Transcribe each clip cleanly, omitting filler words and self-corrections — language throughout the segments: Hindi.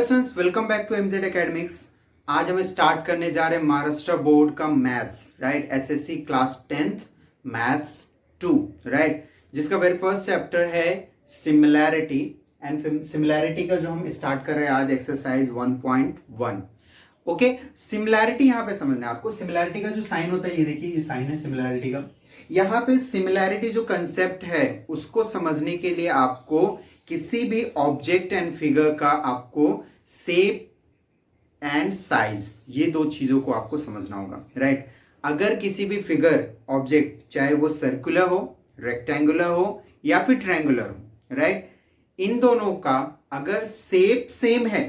Students, welcome back to MZ academics. आज हम स्टार्ट करने जा रहे हैं महाराष्ट्र बोर्ड का maths, right. SSC class 10th maths 2, right, जिसका वेरी फर्स्ट चैप्टर है सिमिलैरिटी। एंड सिमिलैरिटी का जो हम स्टार्ट कर रहे हैं आज एक्सरसाइज 1.1। ओके, सिमिलैरिटी यहाँ पे समझना है आपको। सिमिलैरिटी का जो साइन होता है, ये देखिए, ये साइन है सिमिलैरिटी का। यहाँ पे सिमिलैरिटी जो कंसेप्ट है उसको समझने के लिए आपको किसी भी ऑब्जेक्ट एंड फिगर का आपको शेप एंड साइज, ये दो चीजों को आपको समझना होगा, राइट। अगर किसी भी फिगर ऑब्जेक्ट, चाहे वो सर्कुलर हो, रेक्टेंगुलर हो या फिर ट्रायंगुलर हो, राइट, इन दोनों का अगर शेप सेम है,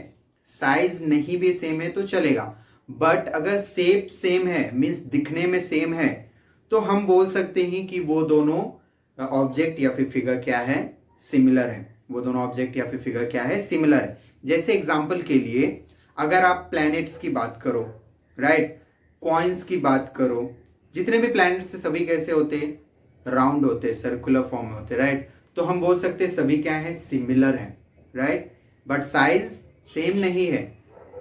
साइज नहीं भी सेम है तो चलेगा, बट अगर शेप सेम है मीन्स दिखने में सेम है, तो हम बोल सकते हैं कि वो दोनों ऑब्जेक्ट या फिर फिगर क्या है, सिमिलर है। वो दोनों ऑब्जेक्ट या फिर फिगर क्या है, सिमिलर है। जैसे एग्जांपल के लिए अगर आप प्लैनेट्स की बात करो, राइट, कॉइन्स की बात करो, जितने भी प्लैनेट्स से सभी कैसे होते हैं, राउंड होते हैं, सर्कुलर फॉर्म में होते हैं, राइट। तो हम बोल सकते हैं सभी क्या है, सिमिलर है, राइट, बट साइज सेम नहीं है।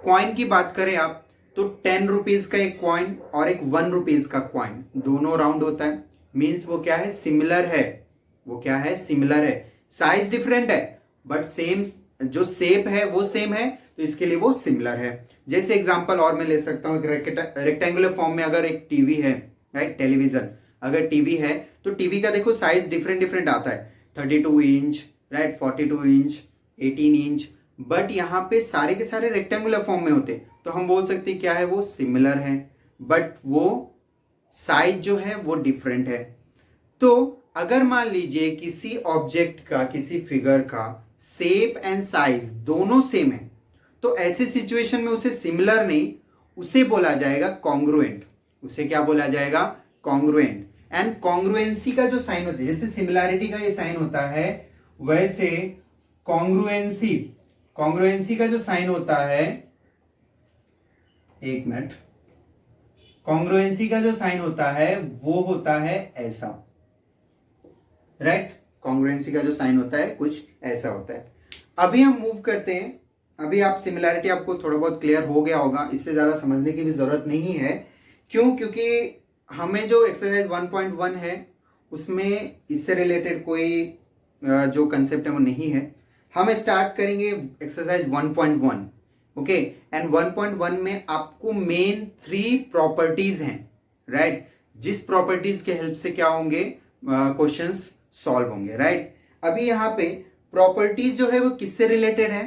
कॉइन की बात करें आप तो 10 रुपीज का एक कॉइन और एक 1 रुपीज का कॉइन, दोनों राउंड होता है, मीन्स वो क्या है, सिमिलर है। वो क्या है, सिमिलर है। साइज डिफरेंट है बट सेम, जो शेप है वो सेम है, तो इसके लिए वो सिमिलर है। जैसे एग्जांपल और मैं ले सकता हूँ, रेक्टेंगुलर फॉर्म में अगर एक टीवी है, राइट, टेलीविजन अगर टीवी है तो टीवी का देखो साइज डिफरेंट डिफरेंट आता है, 32 inch, right, 42 inch, 18 inch, but यहाँ पे सारे के सारे रेक्टेंगुलर फॉर्म में होते, तो हम बोल सकते क्या है, वो सिमिलर है, बट वो साइज जो है वो डिफरेंट है। तो अगर मान लीजिए किसी ऑब्जेक्ट का, किसी फिगर का शेप एंड साइज दोनों सेम है, तो ऐसे सिचुएशन में उसे सिमिलर नहीं, उसे बोला जाएगा कॉन्ग्रुएंट। उसे क्या बोला जाएगा, कॉन्ग्रुएंट। एंड कॉन्ग्रुएंसी का जो साइन होता है, जैसे सिमिलैरिटी का ये साइन होता है, वैसे कॉन्ग्रुएंसी, कॉन्ग्रुएंसी का जो साइन होता है, एक मिनट, कॉन्ग्रुएंसी का जो साइन होता है वो होता है ऐसा, राइट। कॉन्ग्रुएंसी का जो साइन होता है कुछ ऐसा होता है। अभी हम मूव करते हैं। अभी आप सिमिलैरिटी आपको थोड़ा बहुत क्लियर हो गया होगा, इससे ज्यादा समझने की भी जरूरत नहीं है। क्यों? क्योंकि हमें जो एक्सरसाइज 1.1 है उसमें इससे रिलेटेड कोई जो कंसेप्ट है वो नहीं है। हम स्टार्ट करेंगे एक्सरसाइज 1.1, ओके। एंड 1.1 में आपको मेन 3 प्रॉपर्टीज हैं, राइट, जिस प्रॉपर्टीज के हेल्प से क्या होंगे, क्वेश्चंस सॉल्व होंगे, राइट। अभी यहाँ पे प्रॉपर्टीज जो है वो किससे रिलेटेड है,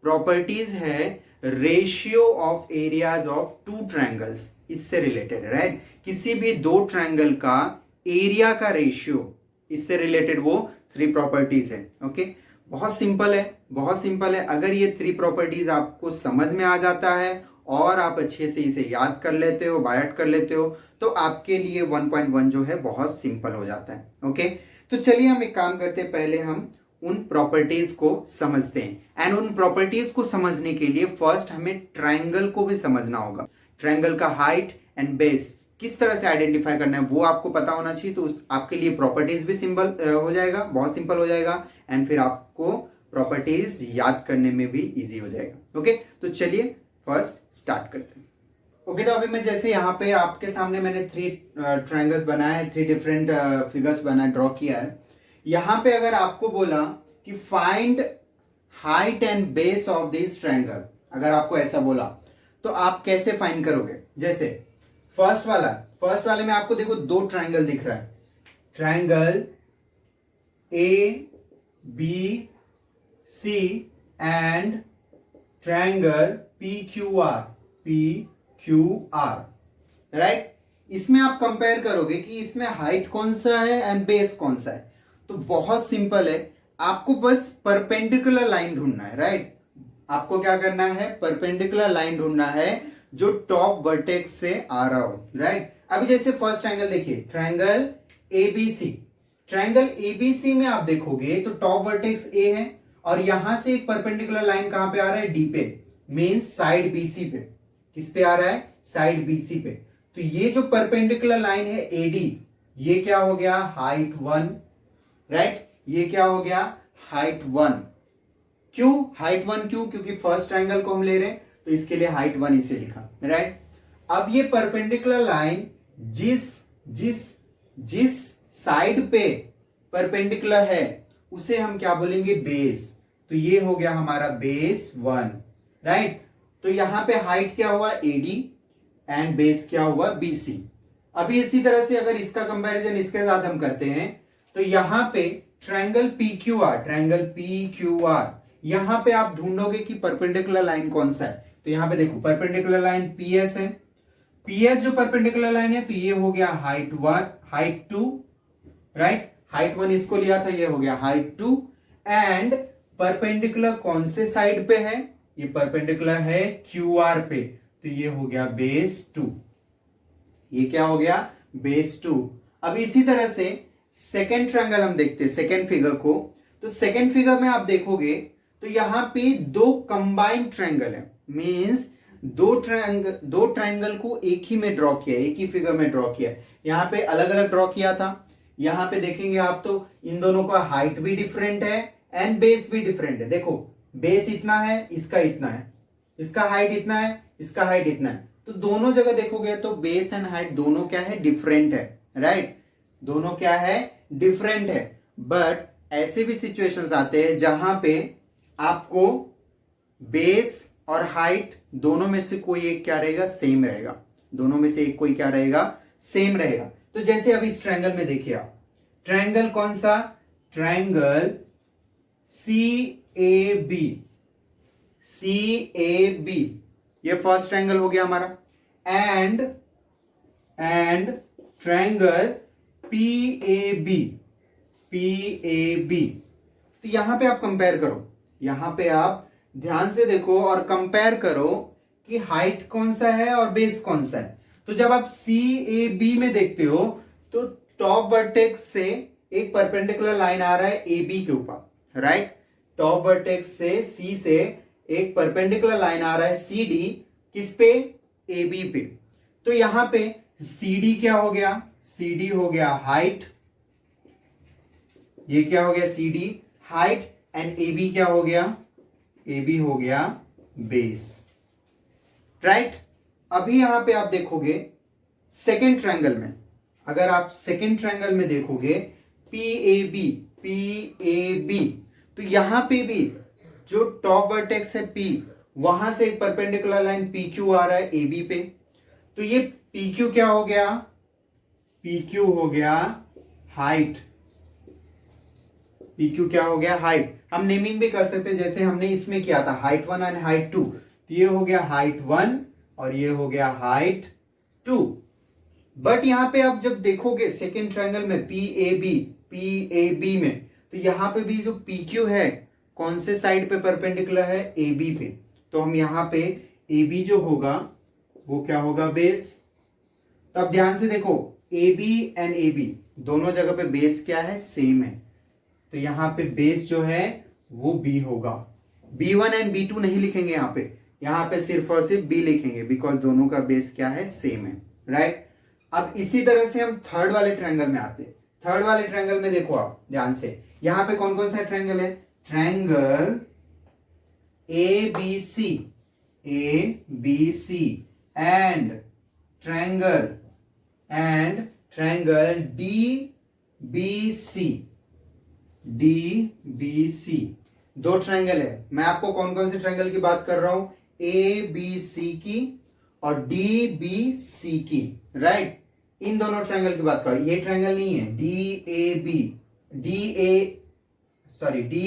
प्रॉपर्टीज है ratio of areas of 2 triangles, इससे रिलेटेड है, राइट। किसी भी 2 ट्रायंगल का एरिया का रेशियो, इससे रिलेटेड वो 3 प्रॉपर्टीज है, ओके। बहुत सिंपल है, बहुत सिंपल है। अगर ये 3 प्रॉपर्टीज आपको समझ में आ जाता है और आप अच्छे से इसे याद कर लेते हो, बायट कर लेते हो, तो आपके लिए 1.1 जो है बहुत सिंपल हो जाता है, ओके। तो चलिए हम एक काम करते हैं, पहले हम उन प्रॉपर्टीज को समझते हैं। एंड उन प्रॉपर्टीज को समझने के लिए फर्स्ट हमें ट्रायंगल को भी समझना होगा। ट्रायंगल का हाइट एंड बेस किस तरह से आइडेंटिफाई करना है वो आपको पता होना चाहिए, तो उस आपके लिए प्रॉपर्टीज भी सिंपल हो जाएगा, बहुत सिंपल हो जाएगा। एंड फिर आपको प्रॉपर्टीज याद करने में भी इजी हो जाएगा, ओके। तो चलिए फर्स्ट स्टार्ट करते हैं। ओके, तो अभी मैं जैसे यहाँ पे आपके सामने मैंने 3 ट्रायंगल्स बनाए हैं, 3 डिफरेंट फिगर्स बनाए, ड्रॉ किया है। यहाँ पे अगर आपको बोला कि find height and base of this triangle, अगर आपको ऐसा बोला तो आप कैसे फाइंड करोगे। जैसे फर्स्ट वाले में आपको देखो 2 ट्रायंगल दिख रहा है, triangle A B C and triangle P Q R, right. इसमें आप कंपेयर करोगे कि इसमें हाइट कौन सा है एंड बेस कौन सा है। तो बहुत सिंपल है, आपको बस परपेंडिकुलर लाइन ढूंढना है, राइट। आपको क्या करना है, परपेंडिकुलर लाइन ढूंढना है जो टॉप वर्टेक्स से आ रहा हो, राइट। अभी जैसे फर्स्ट ट्रायंगल देखिए, ट्रायंगल एबीसी, ट्रायंगल एबीसी में आप देखोगे तो टॉप वर्टेक्स ए है और यहां से एक परपेंडिकुलर लाइन कहां पे आ रहा है, डी पे, मींस साइड बीसी पे। किस पे आ रहा है, साइड बीसी पे। तो ये जो परपेंडिकुलर लाइन है एडी, ये क्या हो गया, हाइट 1, राइट, ये क्या हो गया, हाइट 1। क्यों हाइट 1 क्यों? क्योंकि फर्स्ट ट्रायंगल को हम ले रहे हैं तो इसके लिए हाइट 1 इसे लिखा, राइट। अब ये परपेंडिकुलर लाइन जिस जिस जिस साइड पे परपेंडिकुलर है उसे हम क्या बोलेंगे? बेस। तो ये हो गया हमारा बेस 1, राइट। तो यहां पे हाइट क्या हुआ? एडी एंड बेस क्या हुआ? बीसी। अभी इसी तरह से अगर इसका कंपैरिजन इसके साथ हम करते हैं तो यहां पे ट्रायंगल पी क्यू आर, यहां पे आप ढूंढोगे कि परपेंडिकुलर लाइन कौन सा है। तो यहां पे देखो परपेंडिकुलर लाइन पीएस है, पीएस जो परपेंडिकुलर लाइन है तो ये हो गया हाइट 1, हाइट 2, राइट। हाइट 1 इसको लिया था, ये हो गया हाइट 2। एंड परपेंडिकुलर कौन से साइड पे है? ये परपेंडिकुलर है क्यू आर पे, तो ये हो गया बेस 2। ये क्या हो गया? बेस 2। अब इसी तरह से सेकेंड ट्रायंगल हम देखते हैं, सेकेंड फिगर को। तो सेकेंड फिगर में आप देखोगे तो यहां पे दो कंबाइंड ट्रायंगल है, मींस दो ट्रायंगल को एक ही में ड्रॉ किया, एक ही फिगर में ड्रॉ किया। यहां पे अलग अलग ड्रॉ किया था, यहां पे देखेंगे आप तो इन दोनों का हाइट भी डिफरेंट है एंड बेस भी डिफरेंट है। देखो बेस इतना है, इसका इतना है, इसका हाइट इतना है, इसका हाइट इतना है। तो दोनों जगह देखोगे तो बेस एंड हाइट दोनों क्या है? डिफरेंट है, राइट। दोनों क्या है? डिफरेंट है। बट ऐसे भी सिचुएशंस आते हैं जहां पे आपको बेस और हाइट दोनों में से कोई एक क्या रहेगा? सेम रहेगा। दोनों में से एक कोई क्या रहेगा? सेम रहेगा। तो जैसे अभी इस ट्रायंगल में देखिए आप, ट्रायंगल कौन सा? ट्रायंगल CAB, CAB ये फर्स्ट ट्रायंगल हो गया हमारा। And triangle PAB, PAB। तो यहां पे आप कंपेयर करो, यहां पे आप ध्यान से देखो और कंपेयर करो कि हाइट कौन सा है और बेस कौन सा है। तो जब आप CAB में देखते हो तो टॉप वर्टेक्स से एक परपेंडिकुलर लाइन आ रहा है AB के ऊपर, राइट। टॉप वर्टेक्स से C से एक परपेंडिकुलर लाइन आ रहा है CD, किस पे? AB पे। तो यहां पे CD क्या हो गया? CD हो गया हाइट, ये क्या हो गया? CD height. एंड AB क्या हो गया? AB हो गया बेस, राइट। अभी यहां पे आप देखोगे सेकेंड ट्रायंगल में, अगर आप सेकेंड ट्रायंगल में देखोगे PAB, तो यहां पे भी जो टॉप वर्टेक्स है P, वहां से एक परपेंडिकुलर लाइन PQ आ रहा है AB पे। तो ये PQ क्या हो गया? PQ हो गया हाइट। PQ क्या हो गया? हाइट। हम नेमिंग भी कर सकते हैं जैसे हमने इसमें किया था, हाइट 1 एंड हाइट 2। तो ये हो गया हाइट 1 और ये हो गया हाइट 2। बट यहां पे आप जब देखोगे सेकेंड ट्रायंगल में PAB में, तो यहां पे भी जो PQ है कौन से साइड पे परपेंडिकुलर है? AB पे। तो हम यहां पे AB जो होगा वो क्या होगा? बेस। तो अब ध्यान से देखो AB एंड AB दोनों जगह पे बेस क्या है? सेम है। तो यहां पे बेस जो है वो B होगा। B1 एंड B2 नहीं लिखेंगे यहां पे सिर्फ और सिर्फ B लिखेंगे, बिकॉज दोनों का बेस क्या है? सेम है, राइट। अब इसी तरह से हम थर्ड वाले ट्रायंगल में आते हैं। थर्ड वाले ट्रायंगल में देखो आप ध्यान से, यहां पे कौन कौन सा ट्रायंगल है? Triangle ABC, ABC and triangle DBC, DBC। दो ट्रायंगल है। मैं आपको कौन कौन से ट्रायंगल की बात कर रहा हूं? ABC की और DBC की, राइट। इन दोनों ट्रायंगल की बात कर रहा हूं। ये ट्रायंगल नहीं है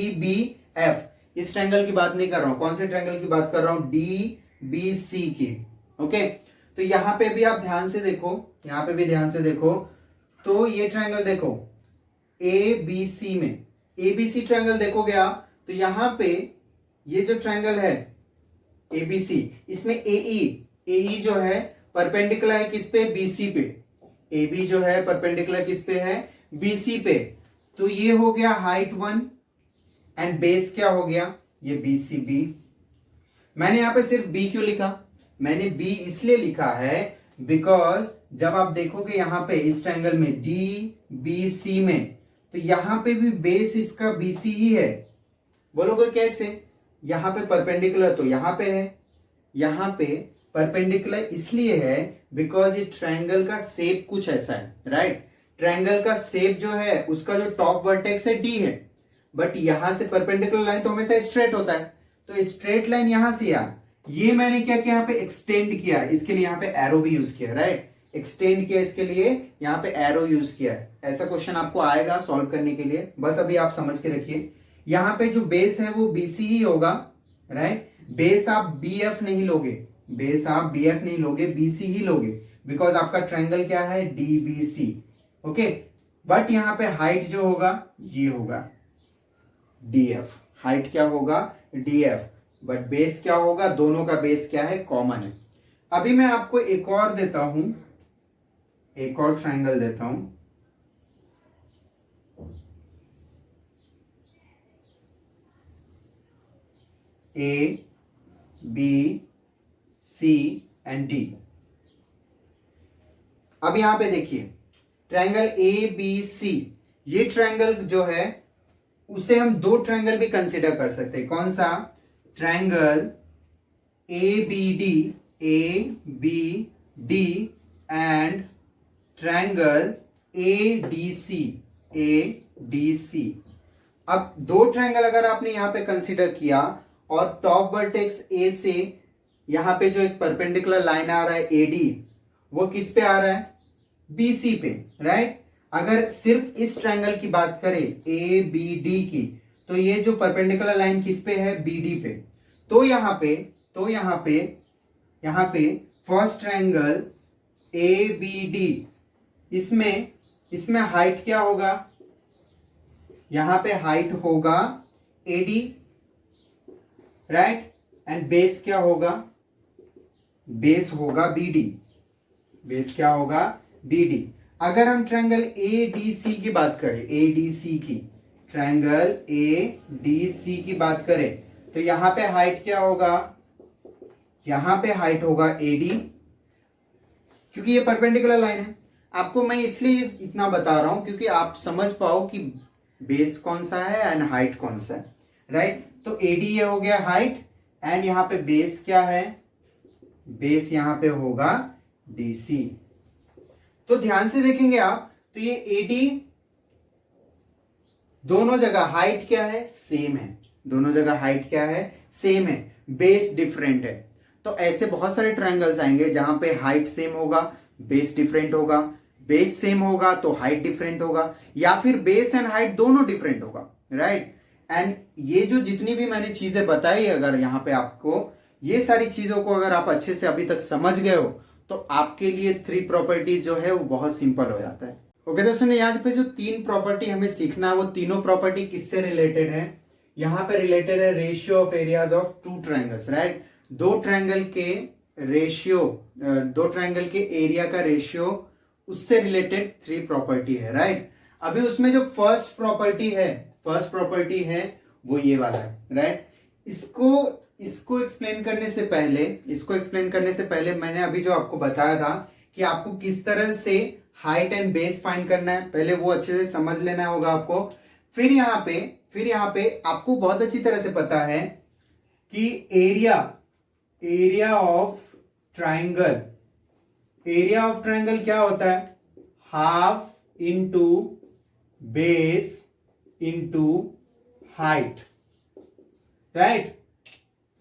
DBF, इस ट्रायंगल की बात नहीं कर रहा हूं। कौन से ट्रायंगल की बात कर रहा हूं? DBC की, ओके। तो यहां पे भी आप ध्यान से देखो, यहां पे भी ध्यान से देखो। तो ये ट्रायंगल देखो ABC में, ABC ट्रायंगल देखोगे आप तो यहां पे ये जो ट्रायंगल है ABC, इसमें AE जो है परपेंडिकुलर है किस पे? BC पे। AB जो है परपेंडिकुलर किस पे है? BC पे। तो ये हो गया हाइट 1 एंड बेस क्या हो गया? ये BCB। मैंने यहां पे सिर्फ B क्यों लिखा? मैंने B इसलिए लिखा है बिकॉज जब आप देखोगे यहां पे इस ट्रायंगल में DBC में, तो यहां पे भी बेस इसका BC ही है। बोलोगे कैसे? यहाँ पे परपेंडिकुलर तो यहाँ पे है, यहाँ पे परपेंडिकुलर इसलिए है बिकॉज ये ट्रायंगल का शेप कुछ ऐसा है, राइट। ट्रायंगल का शेप जो है उसका जो टॉप वर्टेक्स है डी है, बट यहां से परपेंडिकुलर लाइन तो हमेशा स्ट्रेट होता है, तो स्ट्रेट लाइन यहां से ये मैंने क्या किया, यहाँ पे एक्सटेंड किया, इसके लिए यहाँ पे एरो भी यूज किया, राइट। एक्सटेंड किया, इसके लिए यहाँ पे एरो यूज किया है। ऐसा क्वेश्चन आपको आएगा सॉल्व करने के लिए, बस अभी आप समझ के रखिए। यहाँ पे जो बेस है वो बीसी ही होगा, राइट। बेस आप बीएफ नहीं लोगे, बेस आप बीएफ नहीं लोगे, बीसी ही लोगे, बिकॉज आपका ट्रायंगल क्या है, डीबीसी, ओके। बट यहाँ पे हाइट जो होगा ये होगा डीएफ, हाइट क्या होगा, डीएफ, बट बेस क्या होगा, दोनों का बेस क्या है, कॉमन है। अभी मैं आपको एक और देता हूं, एक और ट्रायंगल देता हूं। A B C and D. अब यहां पे देखिए ट्रायंगल ए बी सी, ये ट्रायंगल जो है उसे हम दो ट्रायंगल भी कंसीडर कर सकते हैं। कौन सा, triangle A B D, A B D and triangle A D C, A D C. अब दो ट्रायंगल अगर आपने यहां पे कंसीडर किया और टॉप वर्टेक्स ए से यहां पे जो एक परपेंडिकुलर लाइन आ रहा है एडी, वो किस पे आ रहा है, बीसी पे, राइट। अगर सिर्फ इस ट्रायंगल की बात करें ए बी डी की, तो ये जो परपेंडिकुलर लाइन किस पे है, बीडी पे। तो यहां पे first triangle A B D, इसमें हाइट क्या होगा, यहां पे हाइट होगा एडी, राइट। एंड बेस क्या होगा, बेस होगा बीडी, बेस क्या होगा, बीडी। अगर हम ट्रायंगल ए डी सी की बात करें, ए डी सी की, ट्रायंगल ए डी सी की बात करें, तो यहां पे हाइट क्या होगा, यहां पे हाइट होगा एडी, क्योंकि ये परपेंडिकुलर लाइन है। आपको मैं इसलिए इतना बता रहा हूं क्योंकि आप समझ पाओ कि बेस कौन सा है एंड हाइट कौन सा है, राइट। तो एडी ये हो गया हाइट, एंड यहां पे बेस क्या है, बेस यहां पे होगा डीसी। तो ध्यान से देखेंगे आप, तो ये एडी दोनों जगह हाइट क्या है, सेम है, दोनों जगह हाइट क्या है, सेम है, बेस डिफरेंट है। तो ऐसे बहुत सारे ट्रायंगल्स आएंगे जहां पे हाइट सेम होगा, बेस डिफरेंट होगा, बेस सेम होगा तो हाइट डिफरेंट होगा, या फिर बेस एंड हाइट दोनों डिफरेंट होगा, राइट। एंड ये जो जितनी भी मैंने चीजें बताई, अगर यहाँ पे आपको ये सारी चीजों को अगर आप अच्छे से अभी तक समझ गए हो, तो आपके लिए थ्री प्रॉपर्टी जो है वो बहुत सिंपल हो जाता है। ओके दोस्तों, यहाँ पे जो तीन प्रॉपर्टी हमें सीखना है, वो तीनों प्रॉपर्टी किससे रिलेटेड है, यहाँ पे रिलेटेड है ratio of areas of two triangles, right. दो ट्रायंगल के रेशियो, दो ट्रायंगल के एरिया का रेशियो, उससे रिलेटेड थ्री प्रॉपर्टी है, राइट। अभी उसमें जो फर्स्ट प्रॉपर्टी है वो ये वाला है, राइट। इसको एक्सप्लेन करने से पहले मैंने अभी जो आपको बताया था कि आपको किस तरह से हाइट एंड बेस फाइंड करना है, पहले वो अच्छे से समझ लेना होगा आपको। फिर यहाँ पे आपको बहुत अच्छी तरह से पता है कि एरिया ऑफ ट्रायंगल क्या होता है, half into base into height, right.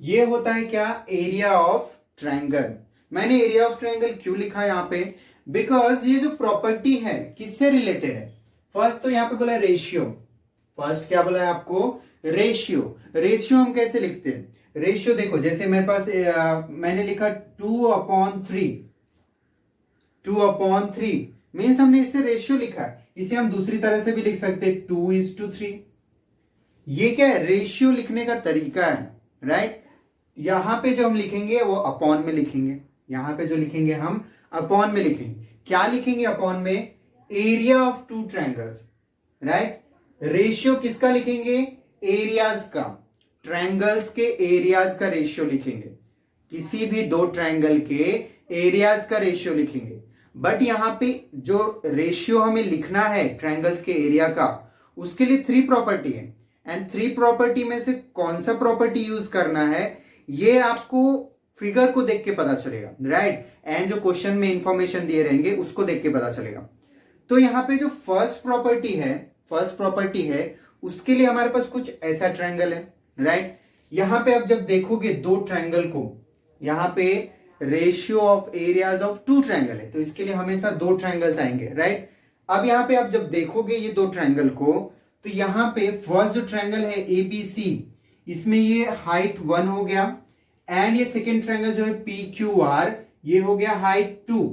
ये होता है क्या, एरिया ऑफ ट्रायंगल। मैंने एरिया ऑफ ट्रायंगल क्यों लिखा है यहाँ पे, बिकॉज ये जो प्रॉपर्टी है किससे रिलेटेड है, फर्स्ट तो यहाँ पे बोला रेशियो, फर्स्ट क्या बोला है आपको, रेशियो हम कैसे लिखते हैं, रेशियो देखो, जैसे मेरे पास मैंने लिखा 2/3 मीन्स हमने इसे रेशियो लिखा है, इसे हम दूसरी तरह से भी लिख सकते हैं 2:3। ये क्या है, रेशियो लिखने का तरीका है, राइट। यहां पे जो हम लिखेंगे वो अपॉन में लिखेंगे, यहां पे जो लिखेंगे हम अपॉन में लिखेंगे। क्या लिखेंगे अपॉन में, area of two triangles, right. Ratio किसका लिखेंगे, एरियाज का, ट्रायंगल्स के एरियाज का रेशियो लिखेंगे, किसी भी दो ट्रायंगल के एरियाज का रेशियो लिखेंगे। बट यहां पे जो रेशियो हमें लिखना है ट्रायंगल्स के एरिया का, उसके लिए थ्री प्रॉपर्टी है, एंड थ्री प्रॉपर्टी में से कौन सा प्रॉपर्टी यूज करना है ये आपको फिगर को देख के पता चलेगा, राइट। एंड जो क्वेश्चन में इंफॉर्मेशन दिए रहेंगे उसको देख के पता चलेगा। तो यहाँ पे जो फर्स्ट प्रॉपर्टी है उसके लिए हमारे पास कुछ ऐसा ट्रायंगल है, राइट। यहां पे आप जब देखोगे दो ट्रायंगल को, यहां पे ratio of areas of two triangle है, तो इसके लिए हमेशा दो ट्रायंगल्स आएंगे, राइट। अब यहां पे आप जब देखोगे ये दो ट्रायंगल को, तो यहां पे फर्स्ट जो ट्रायंगल है एबीसी, इसमें ये हाइट 1 हो गया, एंड ये सेकेंड ट्रायंगल जो है पी क्यू आर, ये हो गया हाइट 2।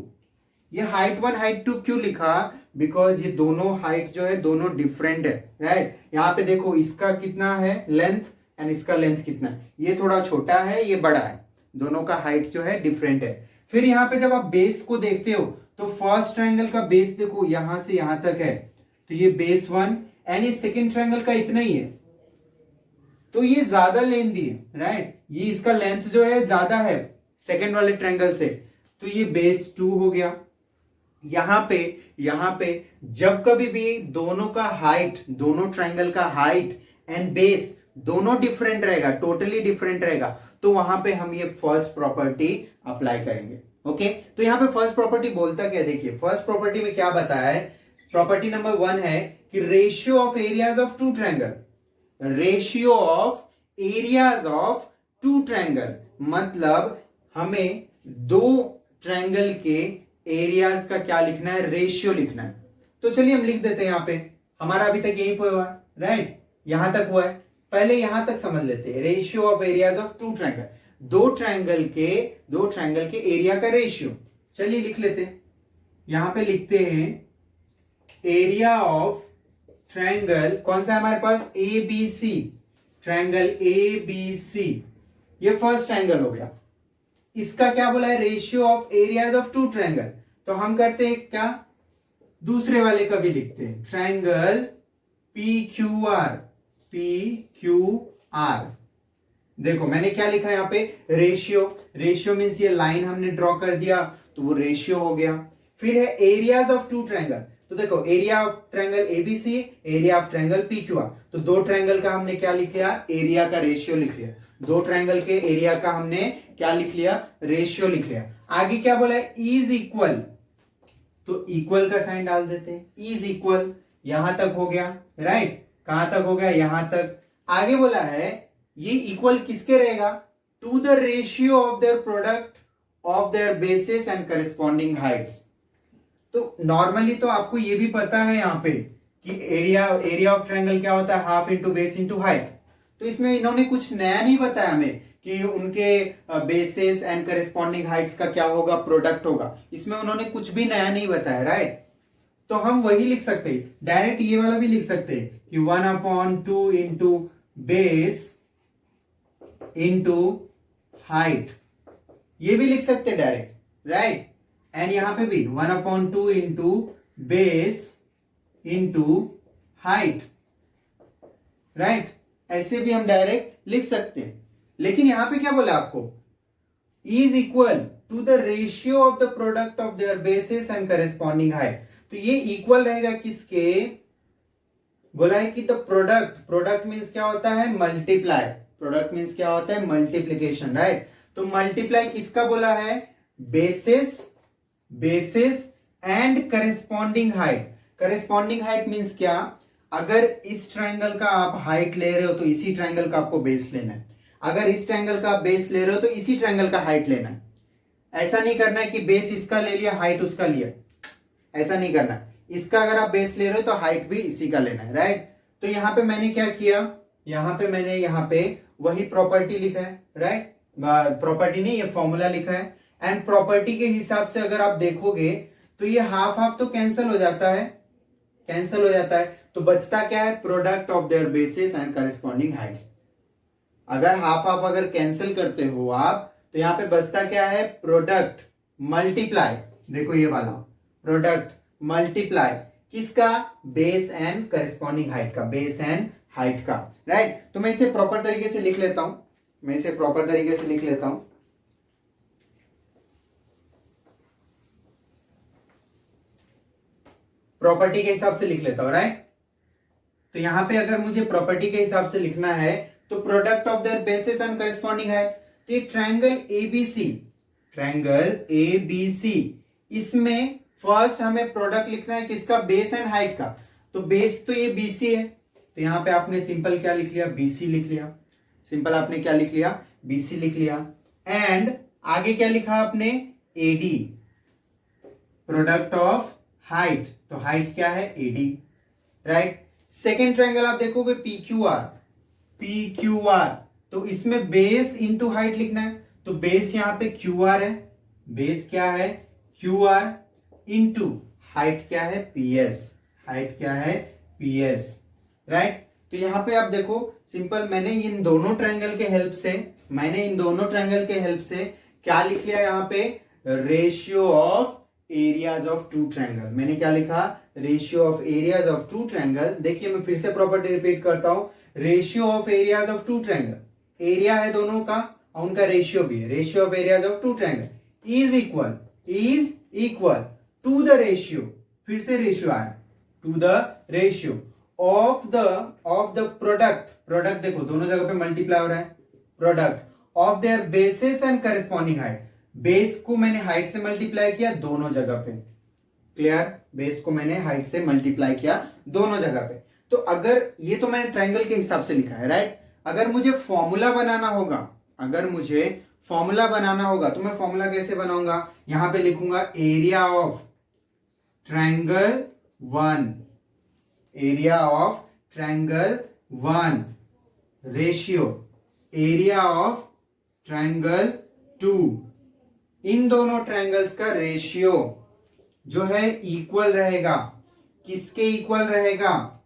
ये हाइट 1 हाइट 2 क्यों लिखा? बिकॉज ये दोनों हाइट जो है दोनों डिफरेंट है, राइट। यहां पे देखो इसका कितना है लेंथ एंड इसका लेंथ कितना है, ये थोड़ा छोटा है ये बड़ा है, दोनों का हाइट जो है डिफरेंट है। फिर यहां पे जब आप बेस को देखते हो तो फर्स्ट ट्रायंगल का बेस देखो यहां से यहां तक है, तो ये बेस 1, एंड ये सेकेंड ट्रायंगल का इतना ही है, तो ये ज्यादा लेंथी है, राइट। ये इसका लेंथ जो है ज्यादा है सेकेंड वाले ट्रायंगल से, तो ये बेस 2 हो गया। यहां पे जब कभी भी दोनों का हाइट, दोनों ट्रायंगल का हाइट एंड बेस दोनों डिफरेंट रहेगा, टोटली डिफरेंट रहेगा, तो वहां पे हम ये फर्स्ट प्रॉपर्टी अप्लाई करेंगे, ओके। तो यहां पे फर्स्ट प्रॉपर्टी बोलता क्या, देखिए फर्स्ट प्रॉपर्टी में क्या बताया है, प्रॉपर्टी नंबर 1 है कि ratio of areas of two triangle, ratio of areas of two triangle, मतलब हमें दो ट्रायंगल के एरियाज का क्या लिखना है, रेशियो लिखना है। तो चलिए हम लिख देते हैं, यहां पे हमारा अभी तक यही हुआ, राइट, यहां तक हुआ है। पहले यहां तक समझ लेते हैं, ratio of areas of two triangle, दो ट्रायंगल के एरिया का रेशियो। चलिए लिख लेते हैं, यहां पे लिखते हैं एरिया ऑफ ट्रायंगल, कौन सा है हमारे पास, A B C, triangle A B C, ये फर्स्ट ट्रायंगल हो गया। इसका क्या बोला है, ratio of areas of two triangle, तो हम करते हैं क्या, दूसरे वाले का भी लिखते हैं, ट्रायंगल पी क्यू आर, देखो मैंने क्या लिखा है यहाँ पे, रेशियो मींस ये लाइन हमने ड्रॉ कर दिया तो वो रेशियो हो गया। फिर है एरियाज ऑफ टू ट्रायंगल, तो देखो area of triangle ABC, area of triangle P Q are, तो दो ट्रायंगल का हमने क्या लिख लिया, एरिया का रेशियो लिख लिया, दो ट्रायंगल के एरिया का हमने क्या लिख लिया, रेशियो लिख लिया। आगे क्या बोला है, इज इक्वल, तो इक्वल का साइन डाल देते हैं, इज इक्वल, यहां तक हो गया, राइट। कहां तक हो गया, यहां तक। आगे बोला है ये इक्वल किसके रहेगा, to the ratio of their product of their basis and corresponding heights. तो नॉर्मली तो आपको ये भी पता है यहाँ पे कि एरिया ऑफ ट्रायंगल क्या होता है, half into base into height. तो इसमें इन्होंने कुछ नया नहीं बताया हमें कि उनके बेसिस एंड करेस्पॉन्डिंग हाइट्स का क्या होगा, प्रोडक्ट होगा, इसमें उन्होंने कुछ भी नया नहीं बताया, राइट। तो हम वही लिख सकते हैं, डायरेक्ट ये वाला भी लिख सकते हैं कि 1/2 इंटू बेस इंटू हाइट, ये भी लिख सकते हैं डायरेक्ट, राइट। एंड यहां पे भी 1/2 into base into height, right, ऐसे भी हम डायरेक्ट लिख सकते हैं। लेकिन यहां पे क्या बोला आपको, is equal to the ratio of the product of their basis and corresponding height, तो ये इक्वल रहेगा किसके, बोला है कि द प्रोडक्ट मींस क्या होता है, मल्टीप्लाई, प्रोडक्ट मींस क्या होता है, मल्टीप्लीकेशन, राइट। तो मल्टीप्लाई किसका बोला है, basis and corresponding height. Corresponding height means क्या, अगर इस ट्रायंगल का आप हाइट ले रहे हो तो इसी ट्रायंगल का आपको बेस लेना है, अगर इस ट्रायंगल का आप बेस ले रहे हो तो इसी ट्रायंगल का हाइट लेना है। ऐसा नहीं करना है कि बेस इसका ले लिया हाइट उसका लिया, ऐसा नहीं करना। इसका अगर आप बेस ले रहे हो तो हाइट भी इसी का लेना है, राइट। तो यहां पे मैंने क्या किया, मैंने यहाँ पे वही प्रॉपर्टी लिखा है, राइट, प्रॉपर्टी नहीं ये फॉर्मूला लिखा है। एंड प्रॉपर्टी के हिसाब से अगर आप देखोगे तो ये हाफ हाफ तो कैंसिल हो जाता है, तो बचता क्या है, product of their basis and corresponding Heights. अगर हाफ हाफ अगर कैंसिल करते हो आप तो यहां पे बचता क्या है, प्रोडक्ट मल्टीप्लाई, देखो ये वाला प्रोडक्ट मल्टीप्लाई किसका, बेस एंड करेस्पॉन्डिंग हाइट का, बेस एंड हाइट का, राइट। तो मैं इसे प्रॉपर तरीके से लिख लेता हूं, प्रॉपर्टी के हिसाब से लिख लेता हूं, राइट। तो यहाँ पे अगर मुझे प्रॉपर्टी के हिसाब से लिखना है तो product of their basis and corresponding height, तो ये ट्रायंगल एबीसी, इसमें फर्स्ट हमें प्रोडक्ट लिखना है किसका, बेस एंड हाइट का। तो बेस तो ये बीसी है, तो यहां पे आपने सिंपल क्या लिख लिया, बीसी लिख लिया। सिंपल आपने क्या लिख लिया, बीसी लिख लिया। एंड आगे क्या लिखा आपने, एडी, प्रोडक्ट ऑफ हाइट, तो हाइट क्या है, एडी, राइट। सेकेंड ट्रायंगल आप देखोगे पी क्यू आर, तो इसमें बेस इंटू हाइट लिखना है, तो बेस यहां पे क्यू आर है, बेस क्या है, क्यू आर, इंटू हाइट क्या है, पीएस, हाइट क्या है, पीएस, राइट। तो यहां पे आप देखो सिंपल मैंने इन दोनों ट्रायंगल के हेल्प से क्या लिख लिया, यहां पे ratio of areas of two triangle. मैंने क्या लिखा, ratio of areas of two triangle. देखिए मैं फिर से प्रॉपर्टी रिपीट करता हूं, ratio of areas of two triangle, area है दोनों का और उनका रेशियो भी है, ratio of areas of two triangle is equal to the ratio, फिर से रेशियो आया, to the ratio of the product देखो दोनों जगह पे मल्टीप्लाई हो रहा है, product of their basis and corresponding height. Base को मैंने हाइट से मल्टीप्लाई किया दोनों जगह पे, क्लियर, बेस को मैंने हाइट से मल्टीप्लाई किया दोनों जगह पे। तो अगर ये तो मैंने ट्रायंगल के हिसाब से लिखा है, राइट। अगर मुझे फॉर्मूला बनाना होगा तो मैं फॉर्मूला कैसे बनाऊंगा, यहां पे लिखूंगा area of triangle 1 ratio area of triangle 2, इन दोनों ट्रायंगल्स का रेशियो जो है इक्वल रहेगा, किसके इक्वल रहेगा,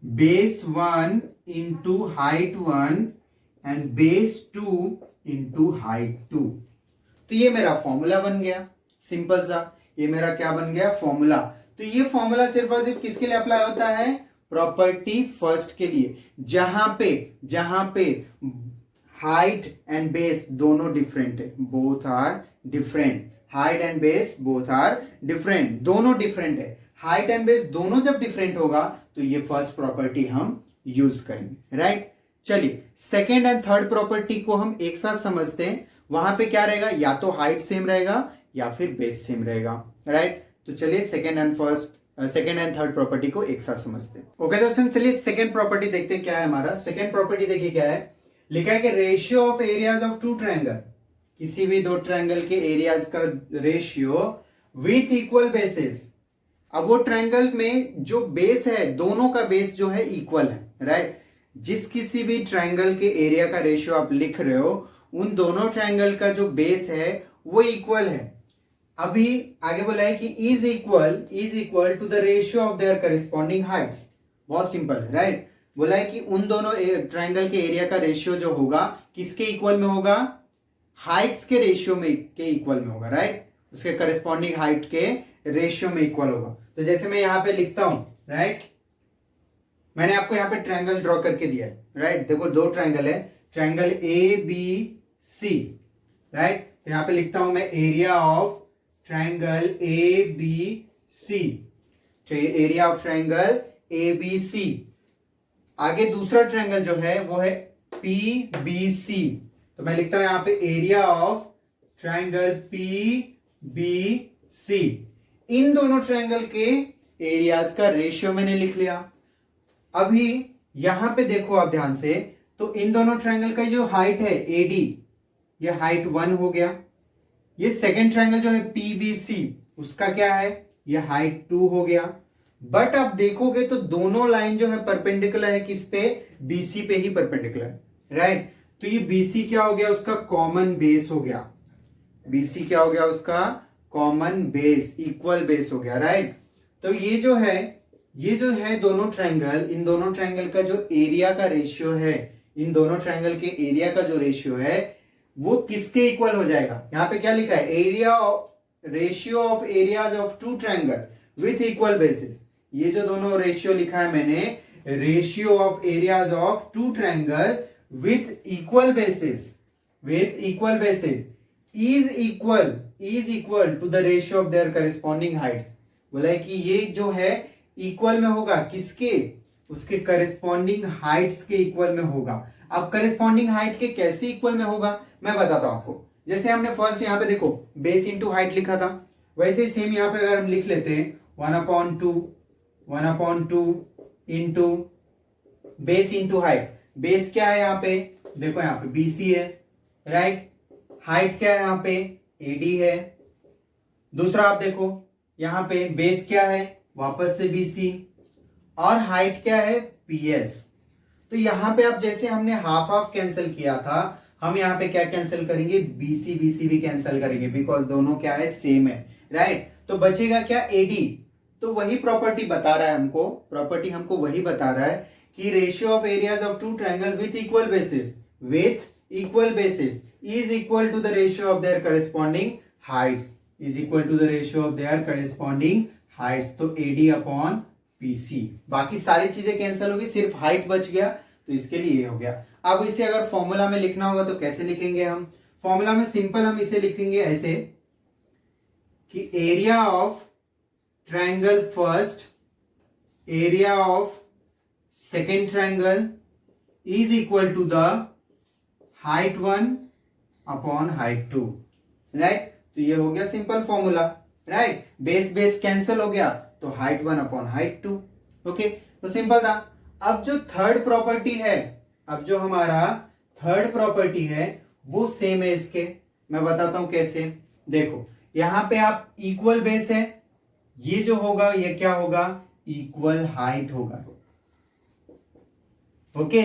base 1 into height 1 and base 2 into height 2। तो ये मेरा फॉर्मूला बन गया, सिंपल सा, ये मेरा क्या बन गया, फॉर्मूला। तो ये फॉर्मूला सिर्फ और सिर्फ किसके लिए अप्लाई होता है, प्रॉपर्टी फर्स्ट के लिए, जहां पे हाइट एंड बेस दोनों डिफरेंट है, both are different, height and base both are different, दोनों डिफरेंट है। हाइट एंड बेस दोनों जब डिफरेंट होगा तो ये फर्स्ट प्रॉपर्टी हम यूज करेंगे, राइट। चलिए सेकेंड एंड थर्ड प्रॉपर्टी को हम एक साथ समझते हैं। वहां पे क्या रहेगा, या तो हाइट सेम रहेगा या फिर बेस सेम रहेगा, राइट। तो चलिए सेकेंड एंड थर्ड प्रॉपर्टी को एक साथ समझते हैं। ओके दोस्तों, चलिए सेकेंड प्रॉपर्टी देखते हैं क्या है हमारा। सेकेंड प्रॉपर्टी देखिए क्या है, लिखा है कि ratio of areas of two triangle, किसी भी दो ट्रायंगल के एरियाज का रेशियो विथ इक्वल बेसिस। अब वो ट्रायंगल में जो बेस है, दोनों का बेस जो है इक्वल है, राइट। जिस किसी भी ट्रायंगल के एरिया का रेशियो आप लिख रहे हो, उन दोनों ट्रायंगल का जो बेस है वो इक्वल है। अभी आगे बोला है कि is equal to the ratio of their corresponding heights. बहुत सिंपल है, राइट। बोला है कि उन दोनों ट्रायंगल के एरिया का रेशियो जो होगा किसके इक्वल में होगा, हाइट्स के रेशियो में के इक्वल में होगा, राइट। उसके करस्पॉन्डिंग हाइट के रेशियो में इक्वल होगा। तो जैसे मैं यहां पे लिखता हूं, राइट, मैंने आपको यहां पे ट्रायंगल ड्रॉ करके दिया है, राइट। देखो दो ट्रायंगल है, triangle A B C, right. तो यहां पे लिखता हूं मैं area of triangle A B C, area of triangle A B C. आगे दूसरा ट्रायंगल जो है वो है पी बी सी, तो मैं लिखता हूं यहां पे area of triangle P B C. इन दोनों ट्रायंगल के एरियाज का रेशियो मैंने लिख लिया। अभी यहां पे देखो आप ध्यान से, तो इन दोनों ट्रायंगल का जो हाइट है एडी, ये हाइट 1 हो गया। ये सेकेंड ट्रायंगल जो है पीबीसी, उसका क्या है, ये हाइट 2 हो गया। बट आप देखोगे तो दोनों लाइन जो है परपेंडिकुलर है किस पे, बीसी पे ही परपेंडिकुलर है, राइट। तो ये बीसी क्या हो गया, उसका कॉमन बेस हो गया। बीसी क्या हो गया, उसका कॉमन बेस, इक्वल बेस हो गया, राइट। तो ये जो है दोनों ट्रायंगल, इन दोनों ट्रायंगल का जो एरिया का रेशियो है, इन दोनों ट्रायंगल के एरिया का जो रेशियो है वो किसके इक्वल हो जाएगा। यहां पे क्या लिखा है, area ratio of areas of two triangle with equal basis. ये जो दोनों रेशियो लिखा है मैंने, ratio of areas of two triangle with equal basis is equal to the ratio of their corresponding heights. बोला है कि ये जो है इक्वल में होगा किसके, उसके करेस्पॉन्डिंग हाइट्स के इक्वल में होगा। अब करेस्पॉन्डिंग हाइट के कैसे इक्वल में होगा मैं बताता हूं आपको। जैसे हमने फर्स्ट यहाँ पे देखो बेस इंटू हाइट लिखा था, वैसे ही सेम यहाँ पे अगर हम लिख लेते हैं 1/2 into base into height. Base क्या है यहाँ पे, देखो यहाँ पे BC है, राइट। हाइट क्या है यहाँ पे, AD है। दूसरा आप देखो यहाँ पे बेस क्या है, वापस से BC, और हाइट क्या है, PS। तो यहाँ पे अब जैसे हमने हाफ हाफ कैंसिल किया था, हम यहाँ पे क्या कैंसिल करेंगे, BC BC भी कैंसिल करेंगे, बिकॉज दोनों क्या है, सेम है, राइट। तो बचेगा क्या, AD। तो वही प्रॉपर्टी बता रहा है हमको, प्रॉपर्टी हमको वही बता रहा है कि ratio of areas of two triangle with equal basis is equal to the ratio of their corresponding heights, तो AD अपॉन PC। बाकी सारी चीजें कैंसिल होगी, सिर्फ हाइट बच गया, तो इसके लिए ये हो गया। अब इसे अगर फॉर्मूला में लिखना होगा तो कैसे लिखेंगे हम, फॉर्मूला में सिंपल हम इसे लिखेंगे ऐसे कि area of triangle first, area of second triangle is equal to the height 1 upon height 2, right. तो ये हो गया simple formula, right. Base base cancel हो गया, तो हाइट 1 अपॉन हाइट 2, ओके। तो सिंपल था। अब जो थर्ड प्रॉपर्टी है, अब जो हमारा थर्ड प्रॉपर्टी है वो सेम है इसके, मैं बताता हूं कैसे। देखो यहां पे आप इक्वल बेस है, ये जो होगा ये क्या होगा, इक्वल हाइट होगा, ओके।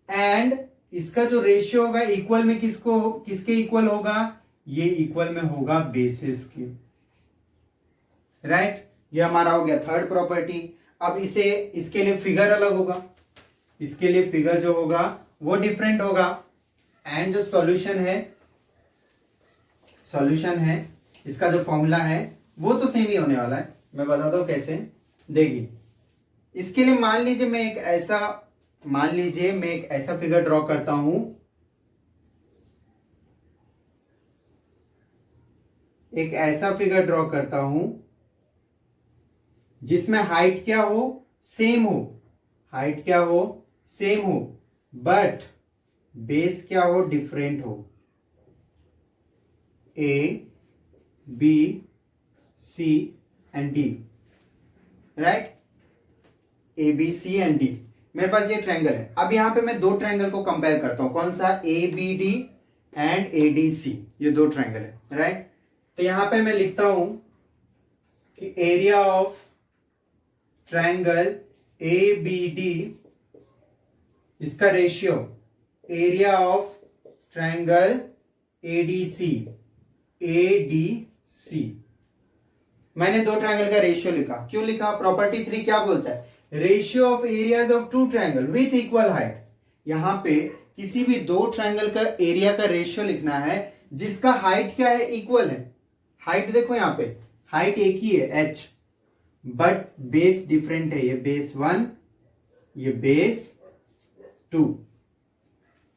एंड इसका जो रेशियो होगा इक्वल में किसके इक्वल होगा, ये इक्वल में होगा बेसिस के, राइट। ये हमारा हो गया थर्ड प्रॉपर्टी। अब इसके लिए फिगर अलग होगा, इसके लिए फिगर जो होगा वो डिफरेंट होगा, एंड जो सॉल्यूशन है इसका जो फॉर्मूला है वो तो सेम ही होने वाला है। मैं बताता हूं कैसे, देखिए। इसके लिए मान लीजिए मैं एक ऐसा फिगर ड्रॉ करता हूं, एक ऐसा फिगर ड्रॉ करता हूं जिसमें हाइट क्या हो, सेम हो, बट बेस क्या हो, डिफरेंट हो। A, B, C and D, right. A, B, C and D। मेरे पास ये ट्रायंगल है। अब यहां पे मैं दो ट्रायंगल को कंपेयर करता हूं, कौन सा, ABD एंड ADC, ये दो ट्रायंगल है, राइट। तो यहां पे मैं लिखता हूं कि एरिया ऑफ ट्रायंगल ABD, इसका ratio area of triangle ADC, मैंने दो ट्रायंगल का रेशियो लिखा। क्यों लिखा, प्रॉपर्टी 3 क्या बोलता है, ratio of areas of two triangle with equal height. यहां पे किसी भी दो ट्रायंगल का एरिया का रेशियो लिखना है जिसका हाइट क्या है, इक्वल है। हाइट देखो यहां पे हाइट एक ही है h, बट बेस डिफरेंट है, ये बेस 1, ये बेस 2।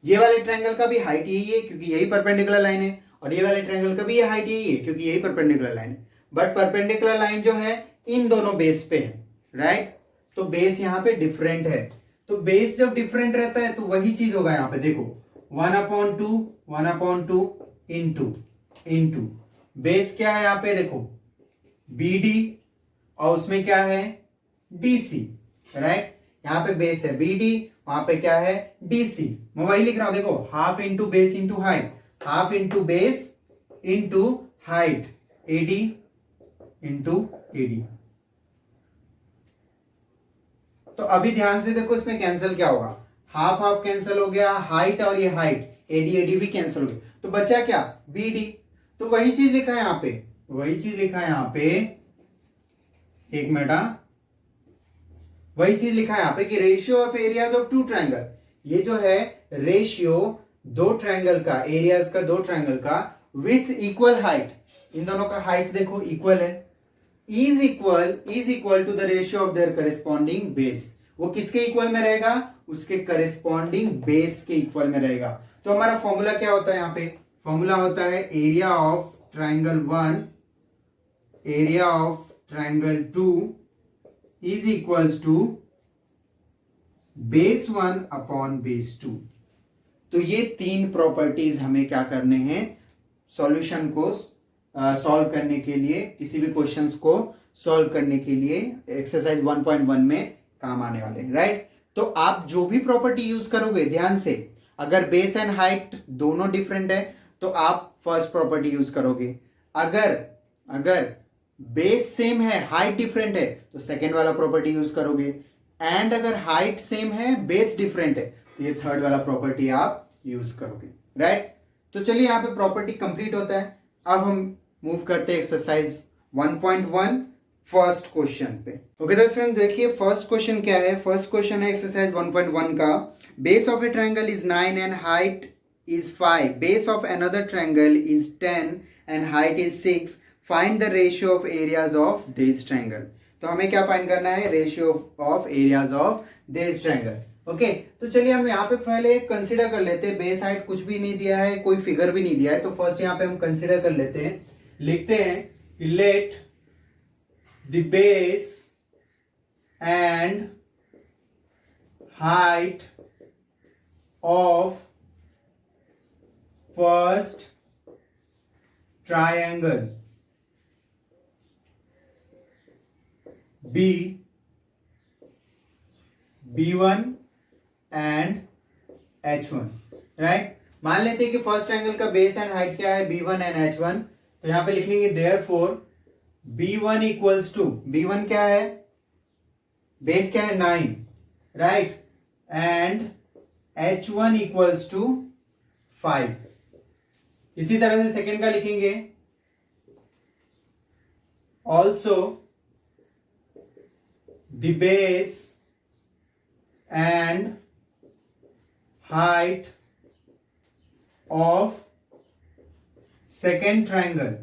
ये वाले ट्रायंगल का भी हाइट यही है क्योंकि यही परपेंडिकुलर लाइन है, और ये वाले ट्रायंगल का भी ये हाइट यही है क्योंकि यही परपेंडिकुलर लाइन है। बट परपेंडिकुलर लाइन जो है इन दोनों बेस पे है, राइट। तो बेस यहां पे डिफरेंट है, तो बेस जब डिफरेंट रहता है तो वही चीज होगा यहां पे। देखो 1/2 इंटू बेस क्या है यहाँ पे, देखो BD और उसमें क्या है, DC, राइट। यहाँ पे बेस है BD, वहां पे क्या है, DC। मैं वही लिख रहा हूं, देखो half into base into height, half into base into height, AD into AD। तो अभी ध्यान से देखो इसमें कैंसिल क्या होगा, हाफ हाफ कैंसिल हो गया, हाइट और ये हाइट AD भी कैंसिल हो गया, तो बचा क्या, BD। तो वही चीज लिखा है यहां पे, एक मिनट, वही चीज लिखा है यहां पे कि ratio of areas of two triangle. ये जो है रेशियो दो ट्रायंगल का, एरियाज का दो ट्रायंगल का विथ इक्वल हाइट, इन दोनों का हाइट देखो इक्वल है, is equal to the ratio of their corresponding base. वो किसके इक्वल में रहेगा, उसके करेस्पॉन्डिंग बेस के इक्वल में रहेगा। तो हमारा फॉर्मूला क्या होता है, यहाँ पे फॉर्मूला होता है area of triangle 1, area of triangle 2 is equals to base 1 upon base 2। तो ये तीन प्रॉपर्टीज हमें क्या करने हैं, सॉल्यूशन को सॉल्व करने के लिए, किसी भी क्वेश्चंस को सॉल्व करने के लिए एक्सरसाइज 1.1 में काम आने वाले हैं, राइट। तो आप जो भी प्रॉपर्टी यूज करोगे ध्यान से, अगर बेस एंड हाइट दोनों डिफरेंट है तो आप फर्स्ट प्रॉपर्टी यूज करोगे, अगर बेस सेम है हाइट डिफरेंट है तो सेकेंड वाला प्रॉपर्टी यूज करोगे, एंड अगर हाइट सेम है बेस डिफरेंट है तो ये थर्ड वाला प्रॉपर्टी आप यूज करोगे, राइट। तो चलिए यहाँ पे प्रॉपर्टी कंप्लीट होता है। अब हम मूव करते हैं एक्सरसाइज 1.1 फर्स्ट क्वेश्चन पे। ओके दोस्तों देखिए फर्स्ट क्वेश्चन क्या है। फर्स्ट क्वेश्चन है एक्सरसाइज 1.1 का, base of A triangle is 9 and height is 5, base of another triangle is 10 and height is 6, find the ratio of areas of this triangle। तो हमें क्या फाइंड करना है, ratio of areas of this triangle. Okay तो चलिए हम यहाँ पे पहले कंसीडर कर लेते हैं, बेस हाइट कुछ भी नहीं दिया है, कोई फिगर भी नहीं दिया है, तो फर्स्ट यहाँ पे हम कंसीडर कर लेते हैं, लिखते हैं कि let the base and height of first triangle be B1 and H1, right. मान लेते हैं कि फर्स्ट ट्रायंगल का बेस एंड हाइट क्या है, B1 एंड H1। तो यहां पे लिख लेंगे therefore B1 equals to, B1 क्या है, बेस क्या है 9, right, and H1 equals to 5। इसी तरह से सेकेंड का लिखेंगे, also the base and height of second triangle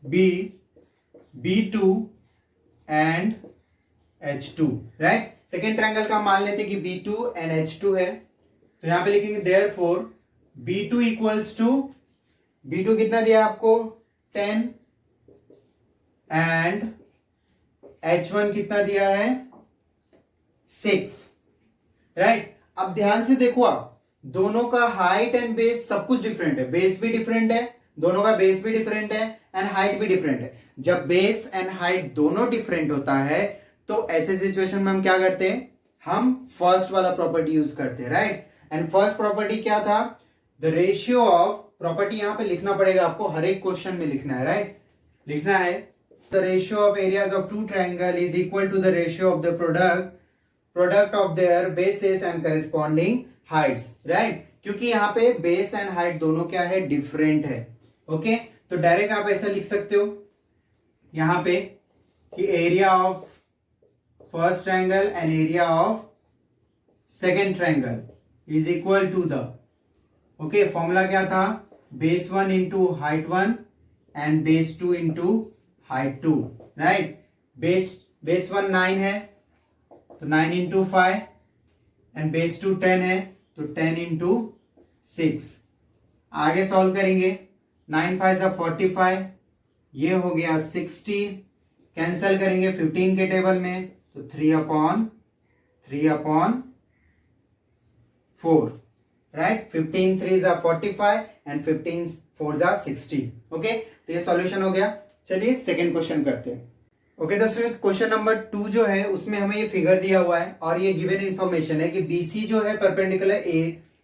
B B2 and H2, right. Second triangle का मान लेते कि B2 एंड H2 है, तो यहां पे लिखेंगे therefore B2 equals to, B2 कितना दिया आपको 10 एंड H1 कितना दिया है 6, राइट। अब ध्यान से देखो, आप दोनों का हाइट एंड बेस सब कुछ डिफरेंट है, बेस भी डिफरेंट है, दोनों का बेस भी डिफरेंट है एंड हाइट भी डिफरेंट है। जब बेस एंड हाइट दोनों डिफरेंट होता है तो ऐसे सिचुएशन में हम क्या करते हैं, हम फर्स्ट वाला प्रॉपर्टी यूज करते हैं, राइट। एंड फर्स्ट प्रॉपर्टी क्या था, द रेशियो ऑफ, प्रॉपर्टी यहां पे लिखना पड़ेगा आपको, हर एक क्वेश्चन में लिखना है, राइट। लिखना है the ratio of areas of two triangle is equal to the ratio of the product of their bases and corresponding heights, right. क्योंकि यहाँ पे बेस एंड हाइट दोनों क्या है, डिफरेंट है। ओके तो डायरेक्ट आप ऐसा लिख सकते हो यहां पे कि area of first triangle and area of second triangle is equal to the, okay formula क्या था, base 1 into height 1 and base 2 into height 2, right. Base 1 9 है तो 9 इंटू 5 एंड बेस 2 10 है तो 10 इंटू 6। आगे सॉल्व करेंगे, 9 5 जा 45, ये हो गया 60, कैंसल करेंगे 15 के टेबल में तो 3/4, राइट। 15 3 जा 45 एंड 15 4 जा 60। ओके तो ये सॉल्यूशन हो गया। चलिए सेकंड क्वेश्चन करते हैं। ओके दोस्तों क्वेश्चन नंबर 2 जो है उसमें हमें ये फिगर दिया हुआ है और ये गिवन इंफॉर्मेशन है कि BC जो है परपेंडिकुलर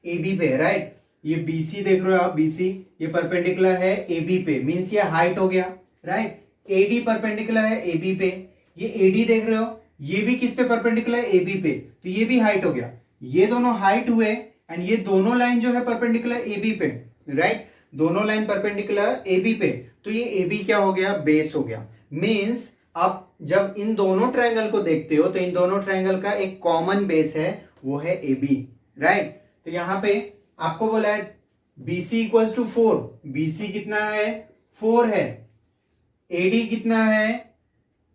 AB पे, राइट। ये BC देख रहे हो आप, BC ये परपेंडिकुलर है AB पे, मींस ये हाइट हो गया, राइट। AD परपेंडिकुलर है AB पे, ये AD देख रहे हो, ये भी किस पे परपेंडिकुलर है, AB पे, तो ये भी हाइट हो गया। ये दोनों हाइट हुए एंड ये दोनों लाइन जो है परपेंडिकुलर AB पे, राइट। दोनों लाइन परपेंडिकुलर AB पे, तो ये AB क्या हो गया, बेस हो गया। मींस आप जब इन दोनों ट्रायंगल को देखते हो तो इन दोनों ट्रायंगल का एक कॉमन बेस है, वो है AB, राइट। तो यहां पे आपको बोला है BC इक्वल्स टू 4, BC कितना है 4 है, AD कितना है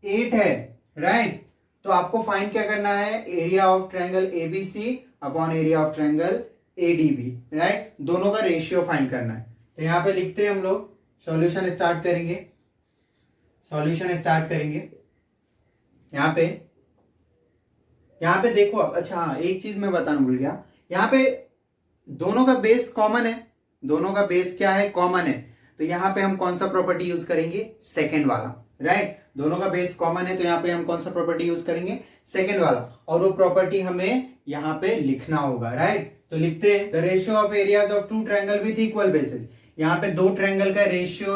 8 है, राइट। तो आपको फाइंड क्या करना है, area of triangle ABC upon area of triangle ADB, right. दोनों का रेशियो फाइंड करना है। तो यहां पे लिखते हैं हम लोग, सॉल्यूशन स्टार्ट करेंगे। सॉल्यूशन स्टार्ट करेंगे। यहाँ पे देखो अब, अच्छा हाँ एक चीज मैं बताना भूल गया, यहाँ पे दोनों का बेस कॉमन है, दोनों का बेस क्या है, कॉमन है। तो यहाँ पे हम कौन सा प्रॉपर्टी यूज करेंगे, सेकंड वाला, राइट। दोनों का बेस कॉमन है तो यहाँ पे हम कौन सा प्रॉपर्टी यूज करेंगे, सेकंड वाला। और वो प्रॉपर्टी हमें यहाँ पे लिखना होगा, राइट। तो लिखते हैं the ratio of areas of two triangle with equal basis. यहाँ पे दो ट्रायंगल का रेशियो,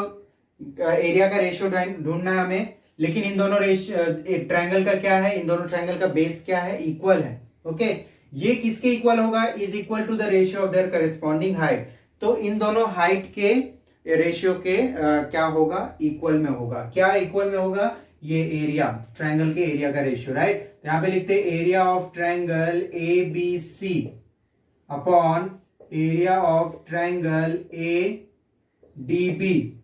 एरिया का रेशियो ढूंढना है हमें, लेकिन इन दोनों एक ट्रायंगल का क्या है, इन दोनों ट्रायंगल का बेस क्या है, इक्वल है। ओके, ये किसके इक्वल होगा, is equal to the ratio of their corresponding height. तो इन दोनों हाइट के रेशियो के क्या होगा, इक्वल में होगा। क्या इक्वल में होगा, ये एरिया, ट्रायंगल के एरिया का रेशियो, राइट। तो यहां पे लिखते हैं area of triangle A B C upon area of triangle A D B.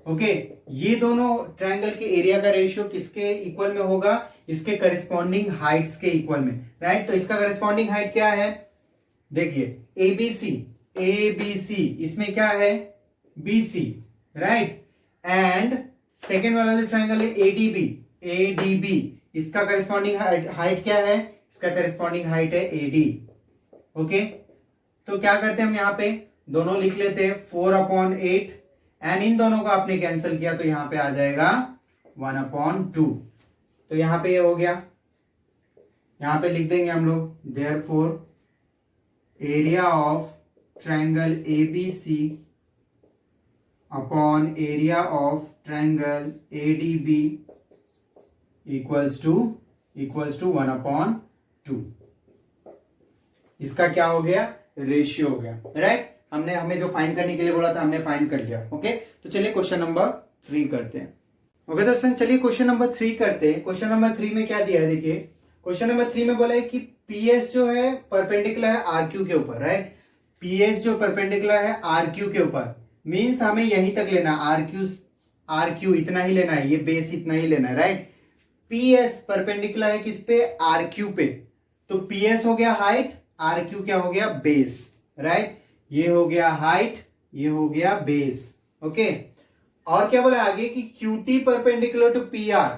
Okay, ये दोनों ट्रायंगल के एरिया का रेशियो किसके इक्वल में होगा, इसके करस्पॉन्डिंग हाइट्स के इक्वल में, राइट। तो इसका करस्पॉन्डिंग हाइट क्या है, देखिए एबीसी, इसमें क्या है, बीसी, राइट। एंड सेकेंड वाला जो ट्रायंगल है एडीबी, इसका करस्पॉन्डिंग हाइट क्या है, इसका करस्पॉन्डिंग हाइट है एडी। ओके, तो क्या करते हैं हम, यहाँ पे दोनों लिख लेते हैं 4/8, एंड इन दोनों का आपने कैंसिल किया तो यहां पे आ जाएगा 1/2। तो यहां पे ये हो गया, यहां पे लिख देंगे हम लोग therefore area of triangle ABC upon area of triangle ADB equals to 1/2। इसका क्या हो गया, रेशियो हो गया, राइट। हमने हमें जो फाइंड करने के लिए बोला था हमने फाइंड कर लिया। ओके, तो चलिए क्वेश्चन नंबर 3 करते हैं। ओके दोस्तों, चलिए क्वेश्चन नंबर 3 करते हैं। क्वेश्चन नंबर 3 में क्या दिया है, देखिए क्वेश्चन नंबर 3 में बोला है कि पीएस जो है परपेंडिकुलर है आरक्यू के ऊपर, राइट। पीएस जो परपेंडिकुलर है आरक्यू के ऊपर, मींस हमें यहीं तक लेना, आरक्यू इतना ही लेना है, ये बेस इतना ही लेना है, राइट। पीएस परपेंडिकुलर है किस पे, आरक्यू पे। तो पीएस हो गया हाइट, आरक्यू क्या हो गया, बेस, राइट। ये हो गया हाइट, ये हो गया बेस। ओके, और क्या बोला आगे कि QT perpendicular to P R.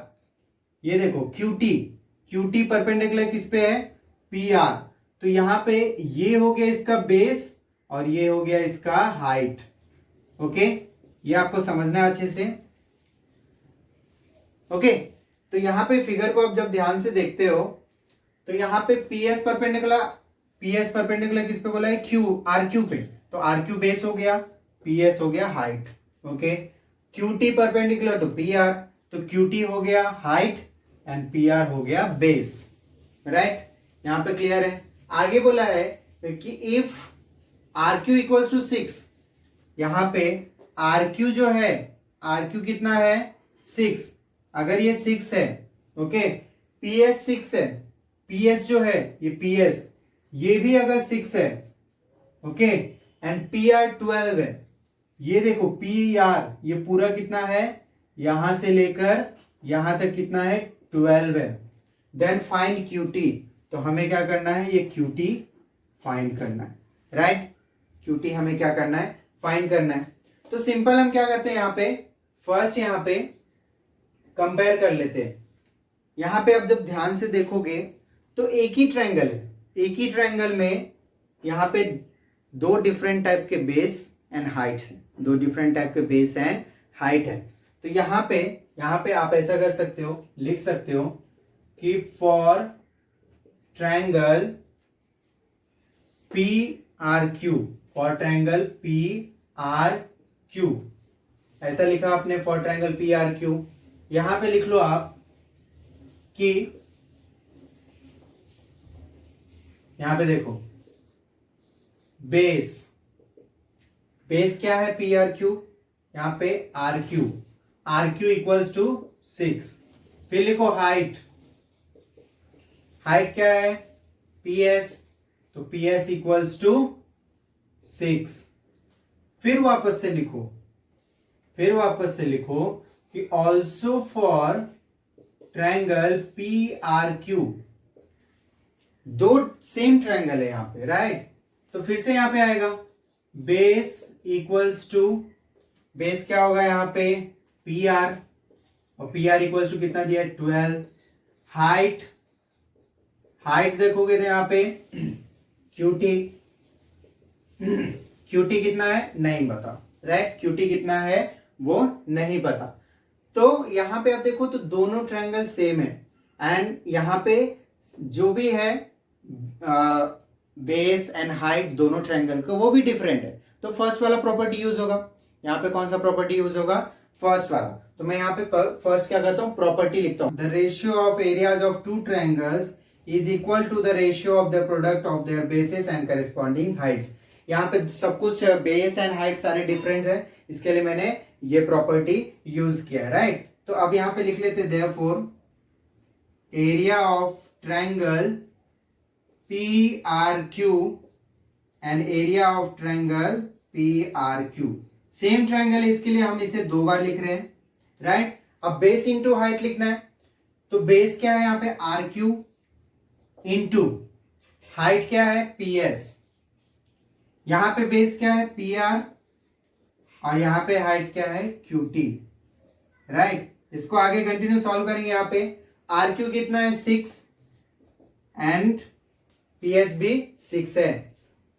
ये देखो क्यूटी परपेंडिकुलर किस पे है, पी आर। तो यहां पे ये हो गया इसका बेस और ये हो गया इसका हाइट। ओके, ये आपको समझना है अच्छे से। ओके, तो यहां पे फिगर को आप जब ध्यान से देखते हो तो यहां पे पीएस परपेंडिकुलर किस पे बोला है, क्यू, आरक्यू पे। तो आरक्यू बेस हो गया, पीएस हो गया height. Okay, QT perpendicular to PR, तो क्यूटी हो गया हाइट एंड पीआर हो गया बेस, राइट। यहां पे क्लियर है। आगे बोला है कि इफ आरक्यू इक्वल्स टू 6, यहां पे आरक्यू जो है, आरक्यू कितना है, 6। अगर ये 6 है, ओके, पीएस 6 है, पीएस जो है ये पीएस, ये भी अगर 6 है, ओके, एंड पी आर 12 है। ये देखो पी आर ये पूरा कितना है, यहां से लेकर यहां तक कितना है, 12 है। देन फाइंड क्यूटी, तो हमें क्या करना है, ये क्यूटी फाइंड करना है, राइट। क्यूटी हमें क्या करना है, फाइंड करना है। तो सिंपल हम क्या करते हैं, यहां पे फर्स्ट यहां पे कंपेयर कर लेते हैं। यहां पे अब जब ध्यान से देखोगे तो एक ही ट्रायंगल है, एक ही ट्रायंगल में यहां पे दो डिफरेंट टाइप के बेस एंड हाइट है, दो डिफरेंट टाइप के बेस एंड हाइट है। तो यहां पे आप ऐसा कर सकते हो, लिख सकते हो कि for triangle P R Q, for triangle P R Q, ऐसा लिखा आपने for triangle P R Q. यहां पे लिख लो आप कि यहां पे देखो बेस क्या है, पी आर क्यू, यहां पे आर क्यू इक्वल्स टू 6। फिर लिखो हाइट क्या है, पी एस, तो पी एस इक्वल्स टू 6। फिर वापस से लिखो कि also for triangle P R Q, दो सेम ट्रायंगल है यहां पे, राइट। तो फिर से यहां पे आएगा बेस इक्वल्स टू, बेस क्या होगा यहां पे, पी आर, और पी आर इक्वल्स टू कितना दिया है 12। हाइट, हाइट देखोगे तो यहाँ पे क्यूटी, क्यूटी कितना है नहीं पता, राइट, क्यूटी कितना है वो नहीं पता। तो यहां पे आप देखो तो दोनों ट्रायंगल सेम है एंड यहां पे जो भी है बेस एंड हाइट दोनों ट्रायंगल का वो भी डिफरेंट है, तो फर्स्ट वाला प्रॉपर्टी यूज होगा। यहाँ पे कौन सा प्रॉपर्टी यूज होगा, फर्स्ट वाला। तो मैं यहाँ पे फर्स्ट क्या करता हूँ, प्रॉपर्टी लिखता हूँ, the ratio of areas of two triangles is equal to the ratio of the product of their basis and corresponding heights. यहाँ पे सब कुछ बेस एंड हाइट सारे डिफरेंट है, इसके लिए मैंने ये प्रॉपर्टी यूज किया, राइट। तो अब यहाँ पे लिख लेते therefore area of triangle PRQ and area of triangle PRQ, same triangle है इसके लिए हम इसे दो बार लिख रहे हैं, राइट। अब बेस इंटू हाइट लिखना है, तो बेस क्या है यहाँ पे RQ इंटू हाइट क्या है PS। यहां पे बेस क्या है PR और यहां पे हाइट क्या है QT, राइट। इसको आगे कंटिन्यू सॉल्व करेंगे। यहाँ पे RQ कितना है 6 एंड PS भी 6 है।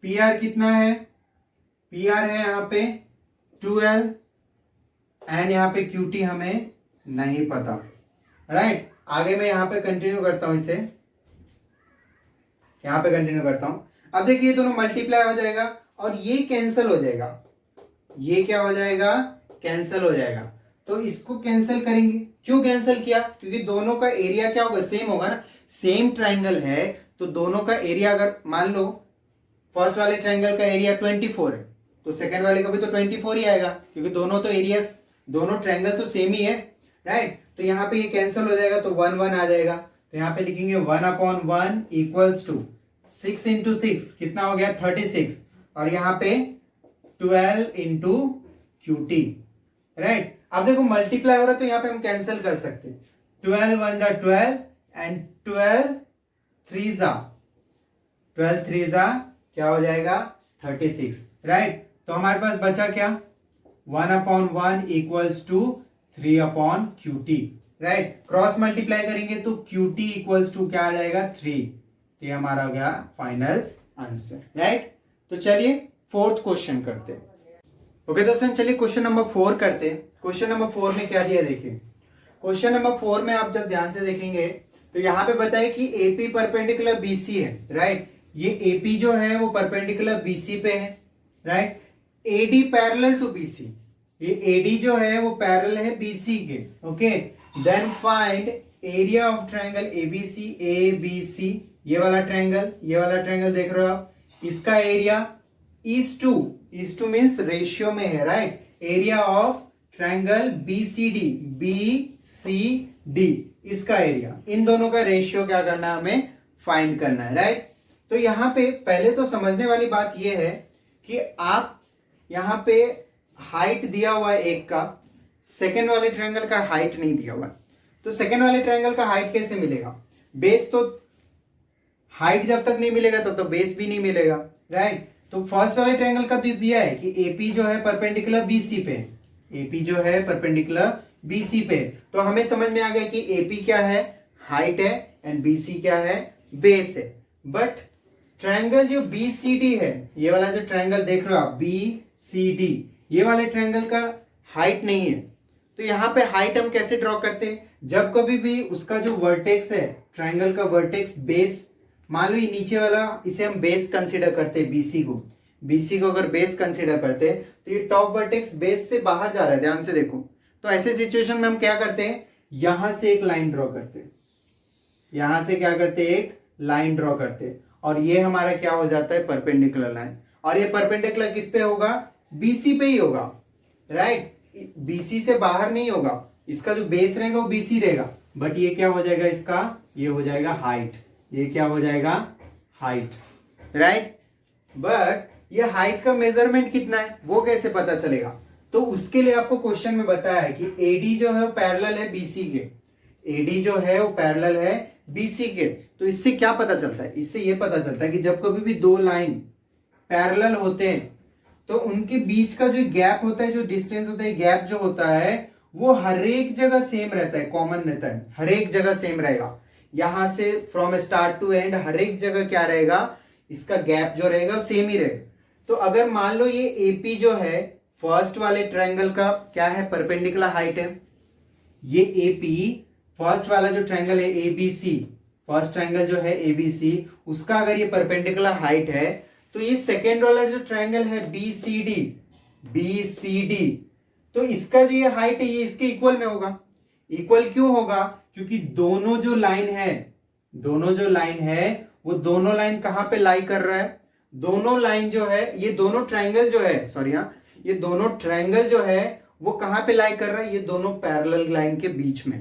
PR कितना है, PR है यहाँ पे 12 एंड यहाँ पे QT हमें नहीं पता, राइट। आगे मैं यहाँ पे कंटिन्यू करता हूं, इसे यहाँ पे कंटिन्यू करता हूं। अब देखिए दोनों मल्टीप्लाई हो जाएगा और ये कैंसिल हो जाएगा, ये क्या हो जाएगा कैंसिल हो जाएगा। तो इसको कैंसिल करेंगे, क्यों कैंसिल किया, क्योंकि दोनों का एरिया क्या होगा सेम होगा ना, सेम ट्रायंगल है तो दोनों का एरिया, अगर मान लो फर्स्ट वाले ट्रायंगल का एरिया 24 है तो सेकंड वाले का भी तो 24 ही आएगा, क्योंकि दोनों तो एरियाज, दोनों ट्रायंगल तो सेम ही है, राइट। तो यहाँ पे ये कैंसिल हो जाएगा तो 1 1 आ जाएगा। तो यहाँ पे लिखेंगे 1/1 इक्वल्स टू 6 इंटू 6 कितना हो गया 36 और यहाँ पे 12 इंटू QT, राइट। अब देखो मल्टीप्लाई हो रहा है तो यहाँ पे हम कैंसिल कर सकते हैं, 12 1 जा 12 एंड 12 3 जा क्या हो जाएगा 36, राइट। तो हमारे पास बचा क्या 1/1 इक्वल्स टू 3/QT, राइट। क्रॉस मल्टीप्लाई करेंगे तो QT इक्वल्स टू क्या आ जाएगा 3। ये हमारा हो गया फाइनल आंसर, राइट। तो चलिए फोर्थ क्वेश्चन करते हैं। ओके दोस्तों, चलिए क्वेश्चन नंबर 4 करते हैं। क्वेश्चन नंबर 4 में क्या दिया देखिए, क्वेश्चन नंबर 4 में आप जब ध्यान से देखेंगे तो यहाँ पे बताए कि AP परपेंडिकुलर BC है, राइट। ये AP जो है वो परपेंडिकुलर BC पे है, राइट। AD पैरेलल टू BC, ये AD जो है वो पैरेलल है BC के, okay. Then find area of triangle ABC, ये वाला ट्रायंगल देख रहे हो आप, इसका एरिया is 2 मीन्स रेशियो में है, right. Area of triangle BCD, इसका एरिया, इन दोनों का रेशियो क्या करना है हमें फाइंड करना है, राइट। तो यहाँ पे पहले तो समझने वाली बात यह है कि आप यहाँ पे हाइट दिया हुआ है एक का, सेकेंड वाले ट्रायंगल का हाइट नहीं दिया हुआ है, तो सेकेंड वाले ट्रायंगल का हाइट कैसे मिलेगा, बेस तो हाइट जब तक नहीं मिलेगा तब तो बेस भी नहीं मिलेगा, राइट। तो फर्स्ट वाले ट्रायंगल का दिया है कि AP जो है परपेंडिकुलर BC पे, AP जो है परपेंडिकुलर BC पे, तो हमें समझ में आ गया कि AP क्या है हाइट है एंड BC क्या है बेस है। बट ट्रायंगल जो BCD है, ये वाला जो ट्रायंगल देख रहे हो आप BCD, ये वाले ट्रायंगल का हाइट नहीं है। तो यहाँ पे हाइट हम कैसे ड्रॉ करते हैं, जब कभी भी उसका जो वर्टेक्स है ट्रायंगल का वर्टेक्स बेस, मान लो ये नीचे वाला इसे हम बेस कंसीडर करते हैं, BC को अगर बेस कंसीडर करते हैं तो ये टॉप वर्टेक्स बेस से बाहर जा रहा है, ध्यान से देखो। तो ऐसे सिचुएशन में हम क्या करते हैं, यहां से एक लाइन ड्रॉ करते हैं, यहां से क्या करते हैं एक लाइन ड्रॉ करते हैं और ये हमारा क्या हो जाता है परपेंडिकुलर लाइन, और ये परपेंडिकुलर किस पे होगा BC पे ही होगा, राइट। BC से बाहर नहीं होगा, इसका जो बेस रहेगा वो BC रहेगा, बट ये क्या हो जाएगा इसका, ये हो जाएगा हाइट, ये क्या हो जाएगा हाइट, राइट। बट ये हाइट का मेजरमेंट कितना है वो कैसे पता चलेगा, तो उसके लिए आपको क्वेश्चन में बताया है कि AD जो है वो पैरेलल है BC के, AD जो है वो पैरेलल है BC के। तो इससे क्या पता चलता है, इससे ये पता चलता है कि जब कभी भी दो लाइन पैरेलल होते हैं तो उनके बीच का जो गैप होता है, जो डिस्टेंस होता है, गैप जो होता है वो हर एक जगह सेम रहता है, कॉमन रहता है, हर एक जगह सेम रहेगा। यहां से फ्रॉम स्टार्ट टू एंड हर एक जगह क्या रहेगा, इसका गैप जो रहेगा सेम ही रहेगा। तो अगर मान लो ये एपी जो है फर्स्ट वाले ट्रायंगल का क्या है, परपेंडिकुलर हाइट है। ये एपी फर्स्ट वाला जो ट्रायंगल है एबीसी, फर्स्ट ट्रायंगल जो है एबीसी, उसका अगर ये परपेंडिकुलर हाइट है, तो ये सेकेंड वाला जो ट्रायंगल है बीसीडी, बीसीडी, तो इसका जो ये हाइट है ये इसके इक्वल में होगा। इक्वल क्यों होगा, क्योंकि दोनों जो लाइन है, दोनों जो लाइन है वो दोनों लाइन कहां पे लाई कर रहा है, दोनों लाइन जो है, ये दोनों ट्रायंगल जो है, सॉरी हाँ, ये दोनों ट्रायंगल जो है वो कहां पे लाई कर रहा है, ये दोनों पैरेलल लाइन के बीच में,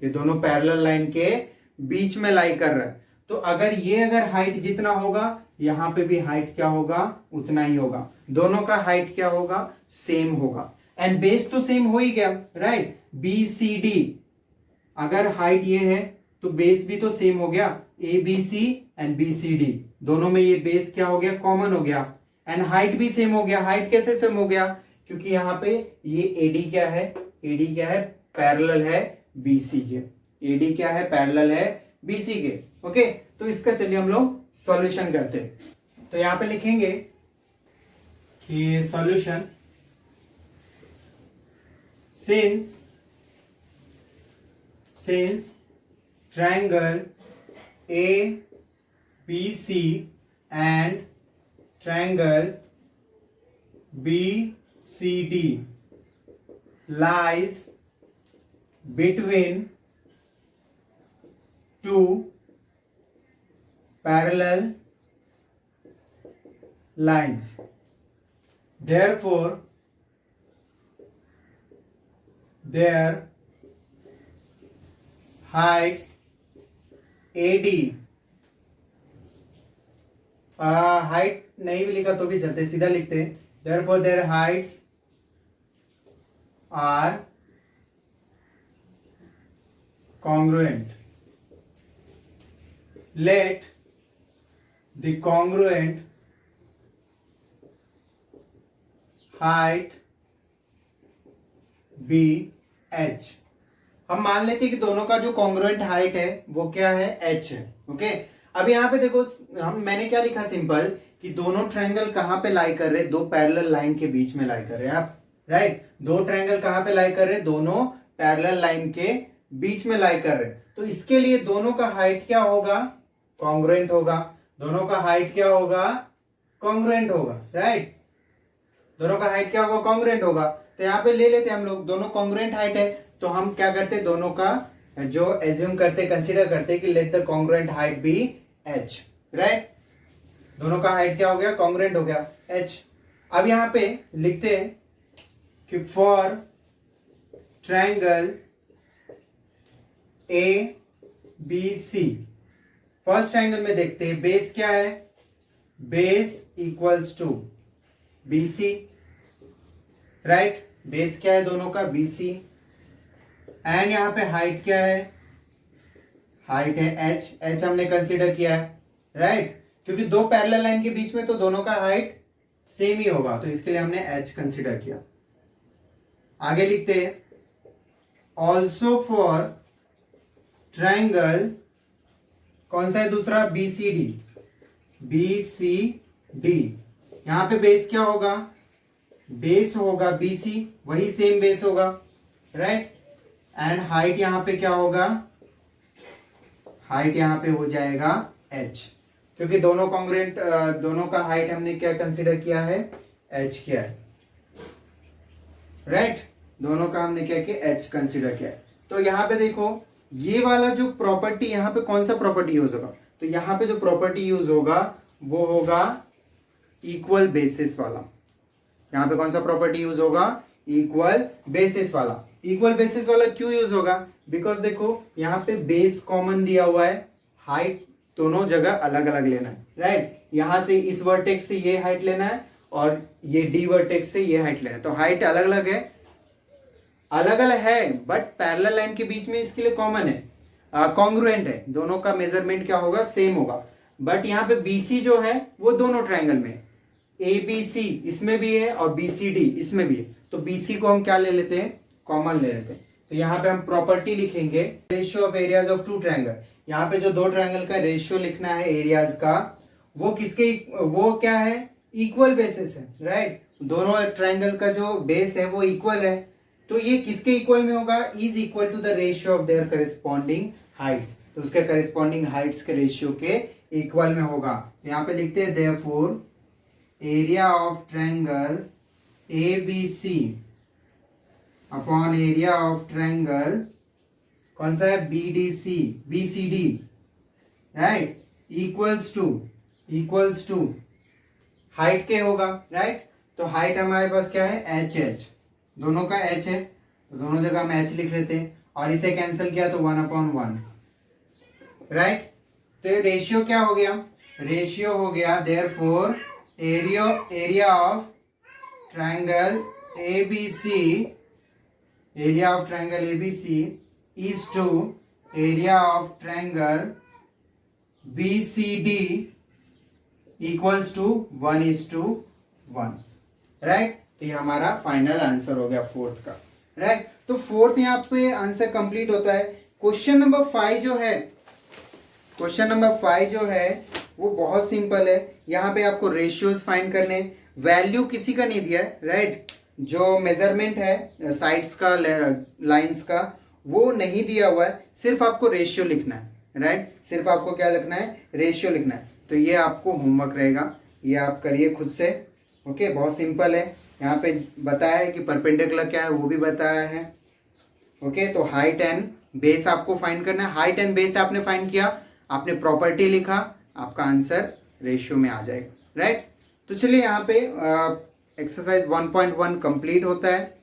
ये दोनों पैरेलल लाइन के बीच में लाई कर रहा है। तो अगर हाइट जितना होगा, यहां पे भी हाइट क्या होगा, उतना ही होगा। दोनों का हाइट क्या होगा, सेम होगा। एंड बेस तो सेम हो ही गया, राइट। बी सी डी, अगर हाइट ये है तो बेस भी तो सेम हो गया, A B C and B C D, दोनों में ये बेस क्या हो गया, कॉमन हो गया। एंड हाइट भी सेम हो गया। हाइट कैसे सेम हो गया, क्योंकि यहां पे ये एडी क्या है, एडी क्या है, पैरेलल है बीसी के, एडी क्या है, पैरेलल है बीसी के। ओके, तो इसका चलिए हम लोग सॉल्यूशन करते हैं। तो यहां पे लिखेंगे कि solution, since triangle ABC and triangle BCD lies between two parallel lines, therefore their heights AD, height नहीं भी लिखा तो भी चलते, सीधा लिखते हैं, therefore their heights are congruent. Let the congruent height be h. हम मान लेते हैं कि दोनों का जो कॉन्ग्रुएंट हाइट है वो क्या है, h है। ओके, अब यहाँ पे देखो मैंने क्या लिखा, सिंपल, कि दोनों ट्रायंगल कहां पे लाई कर रहे, दो पैरेलल लाइन के बीच में लाई कर रहे हैं आप, राइट। दो ट्रायंगल कहां पे लाई कर रहे, दोनों पैरेलल लाइन के बीच में लाई कर रहे हैं। तो इसके लिए दोनों का हाइट क्या होगा, कॉन्ग्रुएंट होगा। दोनों का हाइट क्या होगा, कॉन्ग्रुएंट होगा, राइट। दोनों का हाइट क्या होगा, कॉन्ग्रुएंट होगा। तो यहाँ पे ले लेते हैं हम लोग, दोनों कॉन्ग्रुएंट हाइट है, तो हम क्या करते हैं, दोनों का जो एज्यूम करते, कंसीडर करते कि let the congruent height be h, राइट। दोनों का हाइट क्या हो गया, कॉन्ग्रुएंट हो गया h। अब यहां पे लिखते हैं कि for triangle A B C, first triangle में देखते हैं बेस क्या है, base equals to BC, right. Base क्या है दोनों का, BC। एंड यहां पे हाइट क्या है, हाइट है h, h हमने कंसीडर किया है, राइट। क्योंकि दो पैरेलल लाइन के बीच में तो दोनों का हाइट सेम ही होगा, तो इसके लिए हमने h कंसीडर किया। आगे लिखते हैं, ऑल्सो फॉर ट्रायंगल, कौन सा है दूसरा, BCD, BCD, यहां पे बेस क्या होगा, बेस होगा BC, वही सेम बेस होगा, राइट। एंड हाइट यहां पे क्या होगा, हाइट यहां पे हो जाएगा h, क्योंकि दोनों कॉन्ग्रुएंट, दोनों का हाइट हमने क्या कंसीडर किया है, h किया है, राइट। दोनों का हमने क्या किया, h कंसीडर किया है। तो यहां पे देखो ये वाला जो प्रॉपर्टी, यहां पे कौन सा प्रॉपर्टी यूज होगा, तो यहां पे जो प्रॉपर्टी यूज होगा वो होगा इक्वल बेसिस वाला। यहां पे कौन सा प्रॉपर्टी यूज होगा, इक्वल बेसिस वाला। इक्वल बेसिस वाला क्यों यूज होगा, बिकॉज देखो यहाँ पे बेस कॉमन दिया हुआ है, हाइट दोनों जगह अलग अलग लेना है, राइट। यहां से इस वर्टेक्स से ये हाइट लेना है और ये डी वर्टेक्स से ये हाइट लेना है, तो हाइट अलग अलग है, अलग अलग है, बट पैरेलल लाइन के बीच में इसके लिए कॉमन है, कॉन्ग्रुएंट है, दोनों का मेजरमेंट क्या होगा, सेम होगा। बट यहाँ पे BC जो है वो दोनों ट्रायंगल में, ABC इसमें भी है और BCD इसमें भी है, तो BC को हम क्या ले लेते हैं, कॉमन ले लेते हैं। तो यहाँ पे हम प्रॉपर्टी लिखेंगे ratio of areas of two triangle. यहाँ पे जो दो ट्रायंगल का रेशियो लिखना है एरियाज का, वो किसके, वो क्या है, इक्वल बेसिस है, राइट। दोनों ट्रायंगल का जो बेस है वो इक्वल है, तो ये किसके इक्वल में होगा, is equal to the ratio of their corresponding heights. तो उसके करिस्पॉन्डिंग हाइट्स के रेशियो के इक्वल में होगा। यहाँ पे लिखते हैं therefore area of triangle ABC upon area of triangle कौन सा है, BCD, right, equals to height के होगा, राइट। तो हाइट हमारे पास क्या है, HH, दोनों का H है, तो दोनों जगह हम H लिख लेते हैं, और इसे कैंसिल किया तो 1/1, राइट। तो ये रेशियो क्या हो गया, रेशियो हो गया therefore area of triangle ABC is to area of triangle BCD equals to 1:1, right. तो ये हमारा फाइनल आंसर हो गया फोर्थ का, राइट। तो फोर्थ यहाँ पे आंसर कंप्लीट होता है। क्वेश्चन नंबर 5 जो है वो बहुत सिंपल है। यहाँ पे आपको रेशियोज फाइंड करने, वैल्यू किसी का नहीं दिया है, राइट। जो मेजरमेंट है साइड्स का, लाइंस का, वो नहीं दिया हुआ है, सिर्फ आपको रेशियो लिखना है, राइट। सिर्फ आपको क्या लिखना है, रेशियो लिखना है। तो ये आपको होमवर्क रहेगा, ये आप करिए खुद से, ओके। बहुत सिंपल है। यहाँ पे बताया है कि परपेंडिकुलर क्या है, वो भी बताया है, ओके। तो हाइट एंड बेस आपको फाइंड करना है। हाइट एंड बेस आपने फाइंड किया, आपने प्रॉपर्टी लिखा, आपका आंसर रेशियो में आ जाएगा, राइट। तो चलिए यहाँ पे एक्सरसाइज 1.1 कंप्लीट होता है।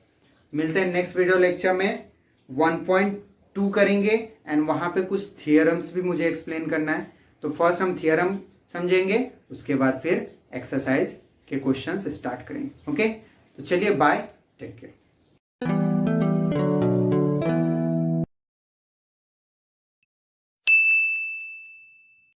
मिलते हैं नेक्स्ट वीडियो लेक्चर में, 1.2 करेंगे, एंड वहाँ पे कुछ थियरम्स भी मुझे एक्सप्लेन करना है। तो फर्स्ट हम थियरम समझेंगे, उसके बाद फिर एक्सरसाइज के क्वेश्चंस स्टार्ट करेंगे, ओके। तो चलिए बाय, टेक केयर।